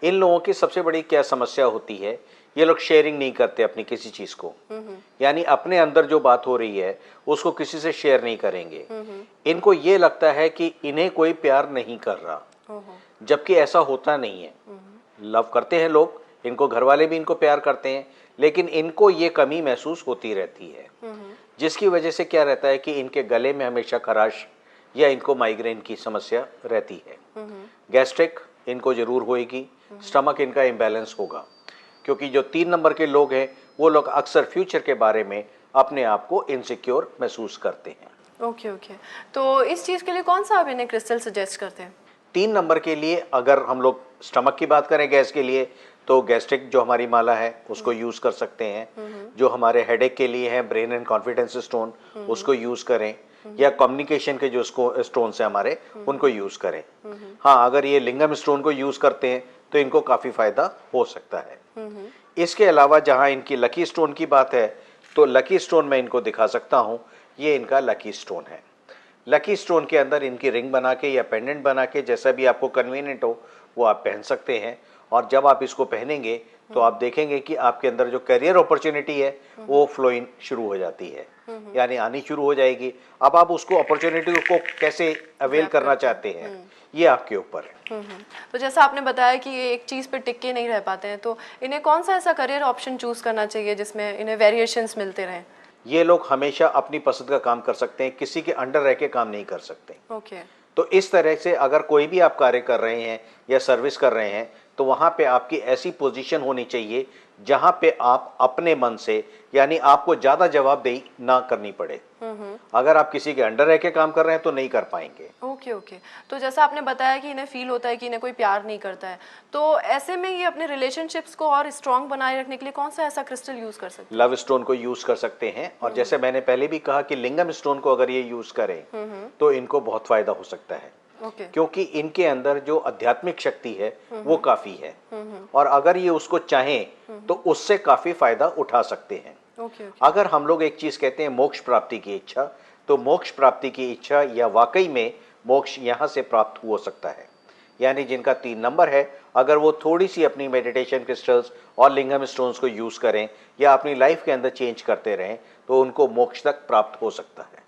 इन लोगों की सबसे बड़ी क्या समस्या होती है, ये लोग शेयरिंग नहीं करते अपनी किसी चीज को, यानी अपने अंदर जो बात हो रही है उसको किसी से शेयर नहीं करेंगे। इनको ये लगता है कि इन्हें कोई प्यार नहीं कर रहा, जबकि ऐसा होता नहीं है। लव करते हैं लोग, इनको घर वाले भी इनको प्यार करते हैं, लेकिन इनको ये कमी महसूस होती रहती है, जिसकी वजह से क्या रहता है कि इनके गले में हमेशा खराश या इनको माइग्रेन की समस्या रहती है। गैस्ट्रिक इनको जरूर होएगी, स्टमक इनका इम्बैलेंस होगा, क्योंकि जो 3 नंबर के लोग हैं वो लोग अक्सर फ्यूचर के बारे में अपने आप को इनसिक्योर महसूस करते हैं। ओके। तो इस चीज़ के लिए कौन सा आप इन्हें क्रिस्टल सजेस्ट करते हैं? 3 नंबर के लिए अगर हम लोग स्टमक की बात करें, गैस के लिए, तो गैस्ट्रिक जो हमारी माला है उसको यूज़ कर सकते हैं। जो हमारे हेडेक के लिए है ब्रेन एंड कॉन्फिडेंस स्टोन, उसको यूज़ करें, या कम्युनिकेशन के जो स्टोन से हमारे उनको यूज़ करें। हाँ, अगर ये लिंगम स्टोन को यूज़ करते हैं तो इनको काफ़ी फायदा हो सकता है। इसके अलावा जहाँ इनकी लकी स्टोन की बात है, तो लकी स्टोन मैं इनको दिखा सकता हूँ। ये इनका लकी स्टोन है। लकी स्टोन के अंदर इनकी रिंग बना के या पेंडेंट बना के, जैसा भी आपको कन्वीनियंट हो वो आप पहन सकते हैं। और जब आप इसको पहनेंगे तो आप देखेंगे कि आपके अंदर जो करियर अपॉर्चुनिटी है वो फ्लोइंग शुरू हो जाती है, यानी आनी शुरू हो जाएगी। अब आप उसको अपॉर्चुनिटी को कैसे अवेल करना चाहते हैं, ये आपके ऊपर है। तो जैसा आपने बताया कि ये एक चीज़ पे टिक के नहीं रह पाते हैं, तो इन्हें कौन सा ऐसा करियर ऑप्शन चूज करना चाहिए जिसमें इन्हें वेरिएशंस मिलते रहें? ये लोग हमेशा अपनी पसंद का काम कर सकते हैं, किसी के अंडर रह के काम नहीं कर सकते। ओके। तो इस तरह से अगर कोई भी आप कार्य कर रहे हैं या सर्विस कर रहे हैं, तो वहाँ पे आपकी ऐसी पोजीशन होनी चाहिए जहाँ पे आप अपने मन से, यानी आपको ज़्यादा जवाबदेही ना करनी पड़े। अगर आप किसी के अंडर रह के काम कर रहे हैं तो नहीं कर पाएंगे। ओके। तो जैसा आपने बताया कि इन्हें फील होता है कि इन्हें कोई प्यार नहीं करता है, तो ऐसे में ये अपने रिलेशनशिप्स को और स्ट्रॉन्ग बनाए रखने के लिए कौन सा ऐसा क्रिस्टल यूज कर सकते हैं? लव स्टोन को यूज कर सकते हैं, और जैसे मैंने पहले भी कहा कि लिंगम स्टोन को अगर ये यूज करें तो इनको बहुत फायदा हो सकता है। क्योंकि इनके अंदर जो आध्यात्मिक शक्ति है वो काफी है, और अगर ये उसको चाहें तो उससे काफी फायदा उठा सकते हैं। अगर हम लोग एक चीज कहते हैं मोक्ष प्राप्ति की इच्छा, तो मोक्ष प्राप्ति की इच्छा या वाकई में मोक्ष यहाँ से प्राप्त हो सकता है। यानी जिनका 3 नंबर है, अगर वो थोड़ी सी अपनी मेडिटेशन क्रिस्टल्स और लिंगम स्टोन्स को यूज करें या अपनी लाइफ के अंदर चेंज करते रहें, तो उनको मोक्ष तक प्राप्त हो सकता है।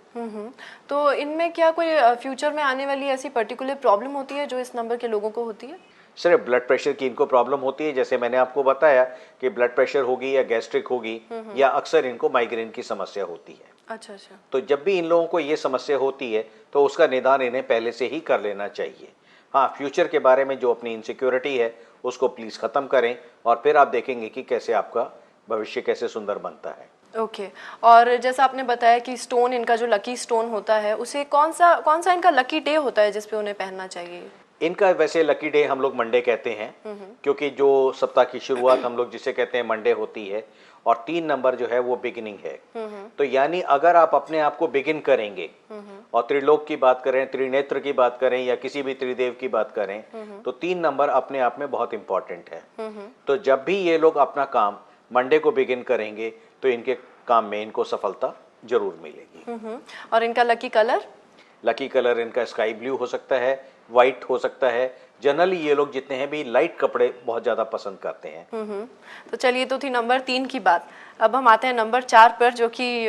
तो इनमें क्या कोई फ्यूचर में आने वाली ऐसी पर्टिकुलर प्रॉब्लम होती है जो इस नंबर के लोगों को होती है? सिर्फ ब्लड प्रेशर की इनको प्रॉब्लम होती है, जैसे मैंने आपको बताया कि ब्लड प्रेशर होगी या गैस्ट्रिक होगी, या अक्सर इनको माइग्रेन की समस्या होती है। अच्छा। तो जब भी इन लोगों को ये समस्या होती है तो उसका निदान इन्हें पहले से ही कर लेना चाहिए। हाँ, फ्यूचर के बारे में जो अपनी इनसिक्योरिटी है उसको प्लीज खत्म करें, और फिर आप देखेंगे कि कैसे आपका भविष्य कैसे सुंदर बनता है। ओके। और जैसा आपने बताया कि स्टोन, इनका जो लकी स्टोन होता है, उसे कौन सा इनका लकी डे होता है जिसपे उन्हें पहनना चाहिए? इनका वैसे लकी डे हम लोग मंडे कहते हैं, क्योंकि जो सप्ताह की शुरुआत हम लोग जिसे कहते हैं मंडे होती है, और 3 नंबर जो है वो बिगिनिंग है। तो यानी अगर आप अपने आप को बिगिन करेंगे और त्रिलोक की बात करें, त्रिनेत्र की बात करें, या किसी भी त्रिदेव की बात करें, तो 3 नंबर अपने आप में बहुत इंपॉर्टेंट है। तो जब भी ये लोग अपना काम मंडे को बिगिन करेंगे तो इनके काम में इनको सफलता जरूर मिलेगी। और इनका लकी कलर? लकी कलर इनका स्काई ब्लू हो सकता है, वाइट हो सकता है। जनरली ये लोग जितने हैं भी लाइट कपड़े बहुत ज़्यादा पसंद करते हैं। तो चलिए, तो थी नंबर 3 की बात। अब हम आते हैं नंबर 4 पर, जो कि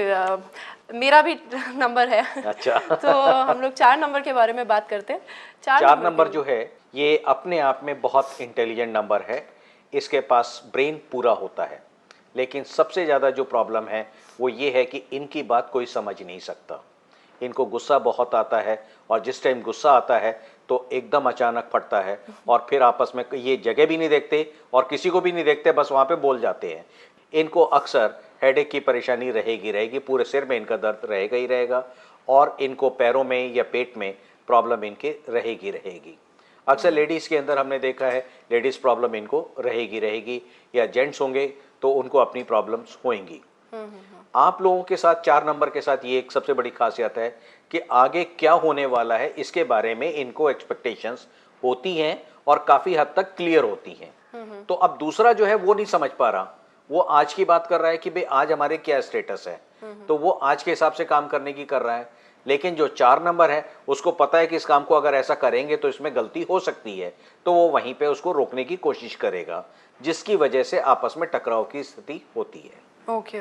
मेरा भी नंबर है। अच्छा। तो हम लोग 4 नंबर के बारे में बात करते हैं। 4 नंबर जो है ये अपने आप में बहुत इंटेलिजेंट नंबर है। इसके पास ब्रेन पूरा होता है, लेकिन सबसे ज़्यादा जो प्रॉब्लम है वो ये है कि इनकी बात कोई समझ नहीं सकता। इनको गुस्सा बहुत आता है, और जिस टाइम गुस्सा आता है तो एकदम अचानक फटता है, और फिर आपस में ये जगह भी नहीं देखते और किसी को भी नहीं देखते, बस वहाँ पे बोल जाते हैं। इनको अक्सर हेडेक की परेशानी रहेगी, पूरे सिर में इनका दर्द रहेगा ही रहेगा, और इनको पैरों में या पेट में प्रॉब्लम इनके रहेगी। अक्सर लेडीज़ के अंदर हमने देखा है लेडीज़ प्रॉब्लम इनको रहेगी, या जेंट्स होंगे तो उनको अपनी प्रॉब्लम्स होंगी। आप लोगों के साथ 4 नंबर के साथ ये एक सबसे बड़ी खासियत है कि आगे क्या होने वाला है इसके बारे में इनको एक्सपेक्टेशंस होती हैं, और काफ़ी हद तक क्लियर होती हैं। तो अब दूसरा जो है वो नहीं समझ पा रहा, वो आज की बात कर रहा है कि भाई आज हमारे क्या स्टेटस है, तो वो आज के हिसाब से काम करने की कर रहा है। लेकिन जो 4 नंबर है उसको पता है कि इस काम को अगर ऐसा करेंगे तो इसमें गलती हो सकती है, तो वो वहीं पे उसको रोकने की कोशिश करेगा, जिसकी वजह से आपस में टकराव की स्थिति होती है। ओके,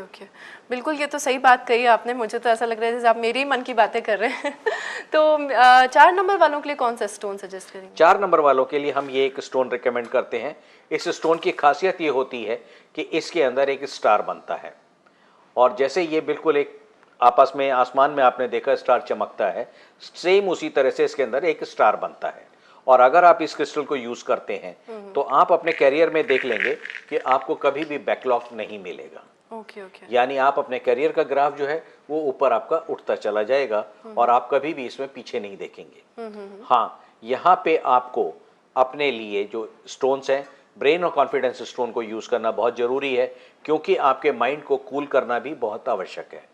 बिल्कुल, ये तो सही बात कही आपने। मुझे तो ऐसा लग रहा है जैसे आप मेरे ही मन की बातें कर रहे हैं। तो 4 नंबर वालों के लिए कौन सा स्टोन सजेस्ट करेंगे? 4 नंबर वालों के लिए हम ये एक स्टोन रिकमेंड करते हैं। इस स्टोन की खासियत ये होती है कि इसके अंदर एक स्टार बनता है, और जैसे ये बिल्कुल एक आपस में आसमान में आपने देखा स्टार चमकता है, सेम उसी तरह से इसके अंदर एक स्टार बनता है। और अगर आप इस क्रिस्टल को यूज़ करते हैं तो आप अपने करियर में देख लेंगे कि आपको कभी भी बैकलॉग नहीं मिलेगा। ओके। यानी आप अपने करियर का ग्राफ जो है वो ऊपर आपका उठता चला जाएगा, और आप कभी भी इसमें पीछे नहीं देखेंगे। हाँ, यहाँ पे आपको अपने लिए जो स्टोन्स हैं, ब्रेन और कॉन्फिडेंस स्टोन को यूज़ करना बहुत ज़रूरी है, क्योंकि आपके माइंड को कूल करना भी बहुत आवश्यक है।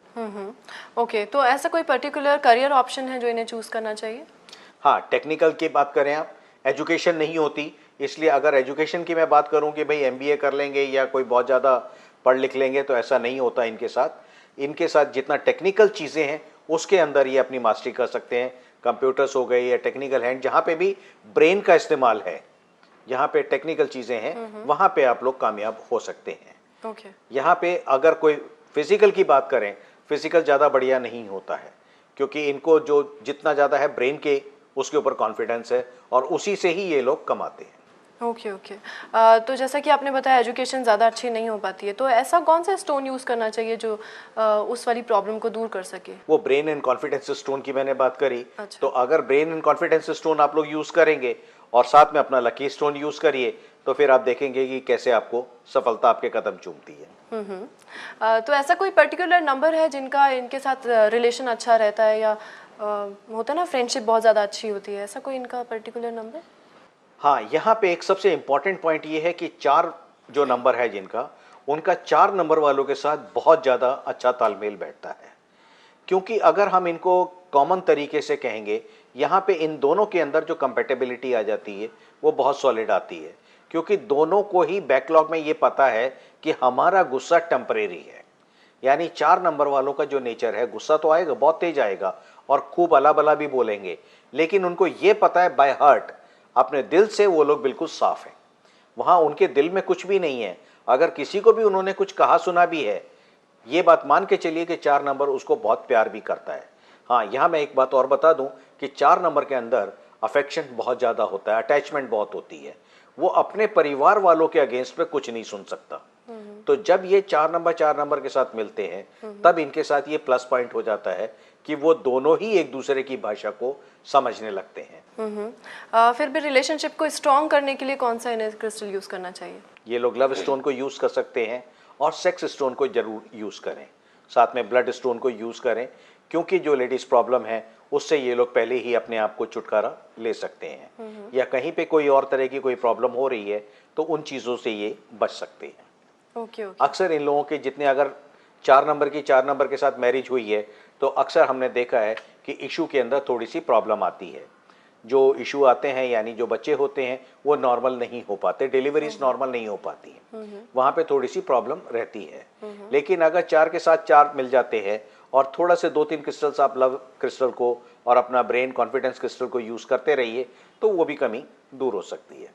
ओके, तो ऐसा कोई पर्टिकुलर करियर ऑप्शन है जो इन्हें चूज़ करना चाहिए? हाँ, टेक्निकल की बात करें आप, एजुकेशन नहीं होती, इसलिए अगर एजुकेशन की मैं बात करूं कि भाई एमबीए कर लेंगे या कोई बहुत ज़्यादा पढ़ लिख लेंगे, तो ऐसा नहीं होता इनके साथ जितना टेक्निकल चीज़ें हैं उसके अंदर ये अपनी मास्टरी कर सकते हैं। कंप्यूटर्स हो गए या टेक्निकल हैंड, जहाँ पे भी ब्रेन का इस्तेमाल है, जहाँ पे टेक्निकल चीज़ें हैं, वहाँ पे आप लोग कामयाब हो सकते हैं। ओके। यहाँ पे अगर कोई फिजिकल की बात करें, फिजिकल ज़्यादा बढ़िया नहीं होता है, क्योंकि इनको जो जितना ज़्यादा है ब्रेन के उसके ऊपर कॉन्फिडेंस है, और उसी से ही ये लोग कमाते हैं। ओके। तो जैसा कि आपने बताया एजुकेशन ज़्यादा अच्छी नहीं हो पाती है, तो ऐसा कौन सा स्टोन यूज़ करना चाहिए जो उस वाली प्रॉब्लम को दूर कर सके? वो ब्रेन एंड कॉन्फिडेंस स्टोन की मैंने बात करी। अच्छा। तो अगर ब्रेन एंड कॉन्फिडेंस स्टोन आप लोग यूज़ करेंगे और साथ में अपना लकी स्टोन यूज़ करिए, तो फिर आप देखेंगे कि कैसे आपको सफलता आपके कदम चूमती है। तो ऐसा कोई पर्टिकुलर नंबर है जिनका इनके साथ रिलेशन अच्छा रहता है, या होता है ना फ्रेंडशिप बहुत ज़्यादा अच्छी होती है, ऐसा कोई इनका पर्टिकुलर नंबर? हाँ, यहाँ पे एक सबसे इम्पॉर्टेंट पॉइंट ये है कि 4 जो नंबर है जिनका, उनका 4 नंबर वालों के साथ बहुत ज़्यादा अच्छा तालमेल बैठता है। क्योंकि अगर हम इनको कॉमन तरीके से कहेंगे, यहाँ पे इन दोनों के अंदर जो कंपेटेबिलिटी आ जाती है वो बहुत सॉलिड आती है, क्योंकि दोनों को ही बैकलॉग में ये पता है कि हमारा गुस्सा टेम्परेरी है। यानी 4 नंबर वालों का जो नेचर है, गुस्सा तो आएगा, बहुत तेज आएगा, और खूब अला बला भी बोलेंगे, लेकिन उनको ये पता है बाय हार्ट, अपने दिल से वो लोग बिल्कुल साफ हैं। वहाँ उनके दिल में कुछ भी नहीं है। अगर किसी को भी उन्होंने कुछ कहा सुना भी है, ये बात मान के चलिए कि 4 नंबर उसको बहुत प्यार भी करता है। हाँ, यहाँ मैं एक बात और बता दूं कि 4 नंबर के अंदर अफेक्शन बहुत ज़्यादा होता है, अटैचमेंट बहुत होती है। वो अपने परिवार वालों के अगेंस्ट पे कुछ नहीं सुन सकता। तो जब ये 4 नंबर के साथ मिलते हैं, तब इनके साथ ये प्लस पॉइंट हो जाता है कि वो दोनों ही एक दूसरे की भाषा को समझने लगते हैं। फिर भी रिलेशनशिप को स्ट्रॉन्ग करने के लिए कौन सा इन्हें क्रिस्टल यूज़ करना चाहिए? ये लोग लव स्टोन को यूज़ कर सकते हैं, और सेक्स स्टोन को जरूर यूज़ करें, साथ में ब्लड स्टोन को यूज़ करें, क्योंकि जो लेडीज प्रॉब्लम है उससे ये लोग पहले ही अपने आप को छुटकारा ले सकते हैं, या कहीं पे कोई और तरह की कोई प्रॉब्लम हो रही है तो उन चीज़ों से ये बच सकते हैं। ओके। अक्सर इन लोगों के जितने, अगर 4 नंबर के साथ मैरिज हुई है तो अक्सर हमने देखा है कि इशू के अंदर थोड़ी सी प्रॉब्लम आती है। जो इशू आते हैं यानी जो बच्चे होते हैं वो नॉर्मल नहीं हो पाते, डिलीवरीज नॉर्मल नहीं हो पाती हैं, वहाँ पे थोड़ी सी प्रॉब्लम रहती है। लेकिन अगर 4 के साथ 4 मिल जाते हैं और थोड़ा से 2-3 क्रिस्टल्स आप लव क्रिस्टल को और अपना ब्रेन कॉन्फिडेंस क्रिस्टल को यूज़ करते रहिए तो वो भी कमी दूर हो सकती है।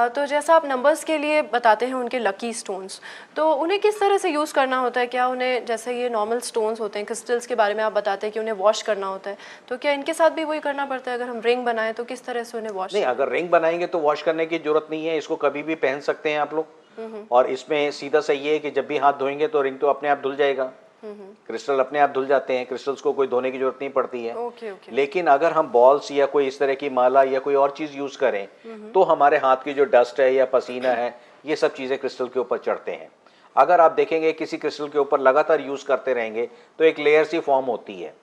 तो जैसा आप नंबर्स के लिए बताते हैं उनके लकी स्टोन्स, तो उन्हें किस तरह से यूज़ करना होता है? क्या उन्हें, जैसे ये नॉर्मल स्टोन्स होते हैं, क्रिस्टल्स के बारे में आप बताते हैं कि उन्हें वॉश करना होता है, तो क्या इनके साथ भी वही करना पड़ता है? अगर हम रिंग बनाएं तो किस तरह से उन्हें वॉश? नहीं, अगर रिंग बनाएंगे तो वॉश करने की जरूरत नहीं है, इसको कभी भी पहन सकते हैं आप लोग। और इसमें सीधा सही है कि जब भी हाथ धोएंगे तो रिंग तो अपने आप धुल जाएगा, क्रिस्टल अपने आप धुल जाते हैं, क्रिस्टल्स को कोई धोने की जरूरत नहीं पड़ती है। ओके। लेकिन अगर हम बॉल्स या कोई इस तरह की माला या कोई और चीज यूज करें तो हमारे हाथ की जो डस्ट है या पसीना है ये सब चीजें क्रिस्टल के ऊपर चढ़ते हैं। अगर आप देखेंगे किसी क्रिस्टल के ऊपर लगातार यूज करते रहेंगे तो एक लेयर सी फॉर्म होती है।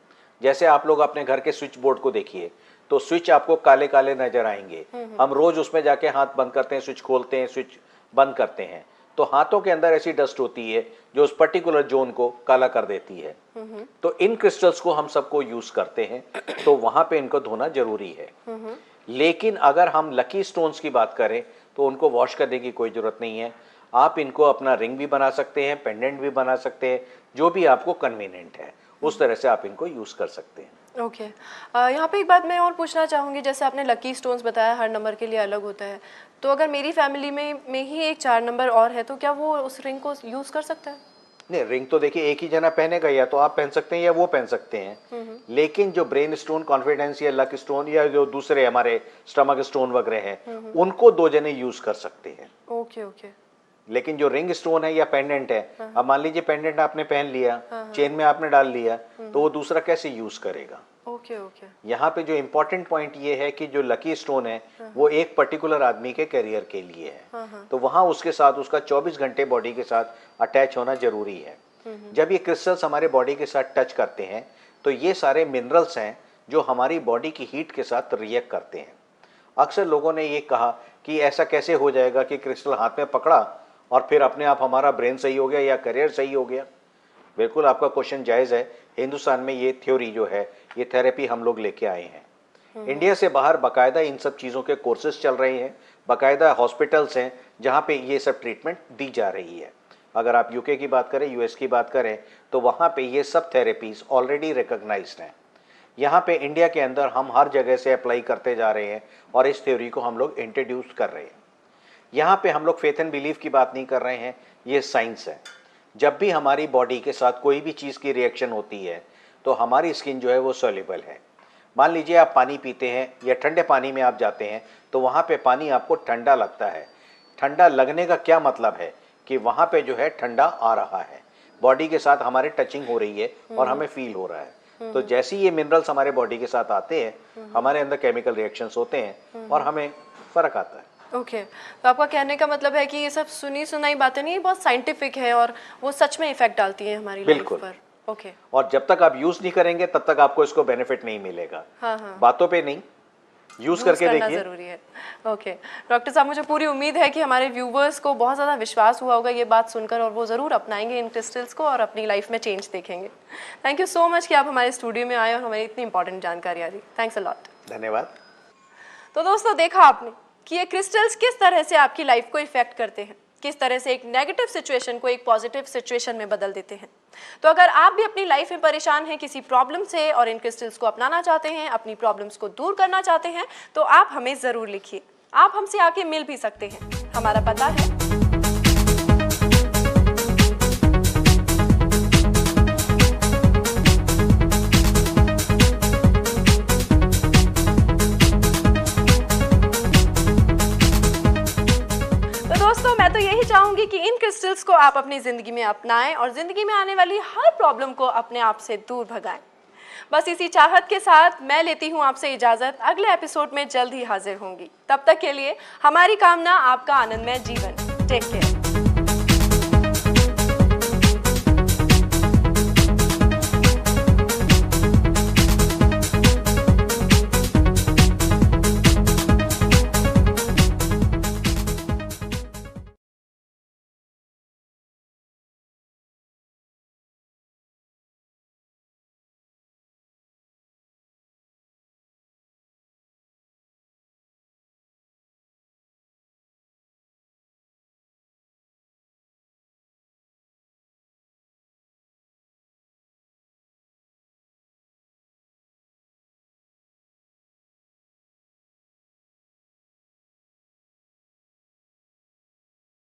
जैसे आप लोग अपने घर के स्विच बोर्ड को देखिए तो स्विच आपको काले काले नजर आएंगे। हम रोज उसमें जाके हाथ बंद करते हैं, स्विच खोलते हैं, स्विच बंद करते हैं, तो हाथों के अंदर ऐसी डस्ट होती है जो उस पर्टिकुलर जोन को काला कर देती है। तो इन क्रिस्टल्स को हम सबको यूज करते हैं तो वहां पे इनको धोना जरूरी है। लेकिन अगर हम लकी स्टोन्स की बात करें तो उनको वॉश करने की कोई जरूरत नहीं है। आप इनको अपना रिंग भी बना सकते हैं, पेंडेंट भी बना सकते हैं, जो भी आपको कन्वीनियंट है उस तरह से आप इनको यूज कर सकते हैं। ओके। यहाँ पे एक बात मैं और पूछना चाहूँगी, जैसे आपने लकी स्टोन्स बताया हर नंबर के लिए अलग होता है, तो अगर मेरी फैमिली में ही एक 4 नंबर और है तो क्या वो उस रिंग को यूज़ कर सकता है? नहीं, रिंग तो देखिए एक ही जना पहनेगा, या तो आप पहन सकते हैं या वो पहन सकते हैं। लेकिन जो ब्रेन स्टोन, कॉन्फिडेंस या लक स्टोन या जो दूसरे हमारे स्टमक स्टोन वगैरह हैं उनको 2 जने यूज कर सकते हैं। ओके। लेकिन जो रिंग स्टोन है या पेंडेंट है, अब मान लीजिए पेंडेंट आपने पहन लिया, चेन में आपने डाल लिया, तो वो दूसरा कैसे यूज करेगा? ओके। यहाँ पे जो इम्पोर्टेंट पॉइंट ये है कि जो लकी स्टोन है वो एक पर्टिकुलर आदमी के करियर के लिए है, तो वहाँ उसके साथ उसका 24 घंटे बॉडी के साथ अटैच होना जरूरी है। जब ये क्रिस्टल्स हमारे बॉडी के साथ टच करते हैं तो ये सारे मिनरल्स हैं जो हमारी बॉडी की हीट के साथ रिएक्ट करते हैं। अक्सर लोगों ने ये कहा कि ऐसा कैसे हो जाएगा कि क्रिस्टल हाथ में पकड़ा और फिर अपने आप हमारा ब्रेन सही हो गया या करियर सही हो गया। बिल्कुल आपका क्वेश्चन जायज़ है। हिंदुस्तान में ये थ्योरी जो है, ये थेरेपी हम लोग लेके आए हैं। इंडिया से बाहर बाकायदा इन सब चीज़ों के कोर्सेज चल रहे हैं, बाकायदा हॉस्पिटल्स हैं जहाँ पे ये सब ट्रीटमेंट दी जा रही है। अगर आप यूके की बात करें, यूएस की बात करें, तो वहाँ पे ये सब थेरेपीज ऑलरेडी रिकॉग्नाइज्ड हैं। यहाँ पे इंडिया के अंदर हम हर जगह से अप्लाई करते जा रहे हैं और इस थ्योरी को हम लोग इंट्रोड्यूस कर रहे हैं। यहाँ पे हम लोग फेथ एंड बिलीफ की बात नहीं कर रहे हैं, ये साइंस है। जब भी हमारी बॉडी के साथ कोई भी चीज़ की रिएक्शन होती है तो हमारी स्किन जो है वो सॉल्युबल है। मान लीजिए आप पानी पीते हैं या ठंडे पानी में आप जाते हैं तो वहाँ पे पानी आपको ठंडा लगता है। ठंडा लगने का क्या मतलब है कि वहाँ पे जो है ठंडा आ रहा है, बॉडी के साथ हमारे टचिंग हो रही है और हमें फील हो रहा है। तो जैसे ही ये मिनरल्स हमारे बॉडी के साथ आते हैं हमारे अंदर केमिकल रिएक्शंस होते हैं और हमें फ़र्क आता है। ओके। तो आपका कहने का मतलब है कि ये सब सुनी सुनाई बातें नहीं, बहुत साइंटिफिक है और वो सच में इफेक्ट डालती हैं हमारी लाइफ पर। ओके। और जब तक आप यूज नहीं करेंगे तब तक आपको इसको बेनिफिट नहीं मिलेगा। हाँ। बातों पे नहीं, यूज करके देखिए। जरूरी है। ओके डॉक्टर साहब, मुझे पूरी उम्मीद है कि हमारे व्यूवर्स को बहुत ज़्यादा विश्वास हुआ होगा ये बात सुनकर और वो ज़रूर अपनाएंगे इन क्रिस्टल्स को और अपनी लाइफ में चेंज देखेंगे। थैंक यू सो मच कि आप हमारे स्टूडियो में आए और हमें इतनी इंपॉर्टेंट जानकारियाँ दी। Thanks a lot. धन्यवाद। तो दोस्तों, देखा आपने कि ये क्रिस्टल्स किस तरह से आपकी लाइफ को इफेक्ट करते हैं, किस तरह से एक नेगेटिव सिचुएशन को एक पॉजिटिव सिचुएशन में बदल देते हैं। तो अगर आप भी अपनी लाइफ में परेशान हैं किसी प्रॉब्लम से और इन क्रिस्टल्स को अपनाना चाहते हैं, अपनी प्रॉब्लम्स को दूर करना चाहते हैं, तो आप हमें ज़रूर लिखिए। आप हमसे आके मिल भी सकते हैं। हमारा पता है मैं तो यही चाहूंगी कि इन क्रिस्टल्स को आप अपनी ज़िंदगी में अपनाएं और ज़िंदगी में आने वाली हर प्रॉब्लम को अपने आप से दूर भगाएं। बस इसी चाहत के साथ मैं लेती हूं आपसे इजाज़त। अगले एपिसोड में जल्द ही हाजिर होंगी। तब तक के लिए हमारी कामना आपका आनंदमय जीवन। Take care.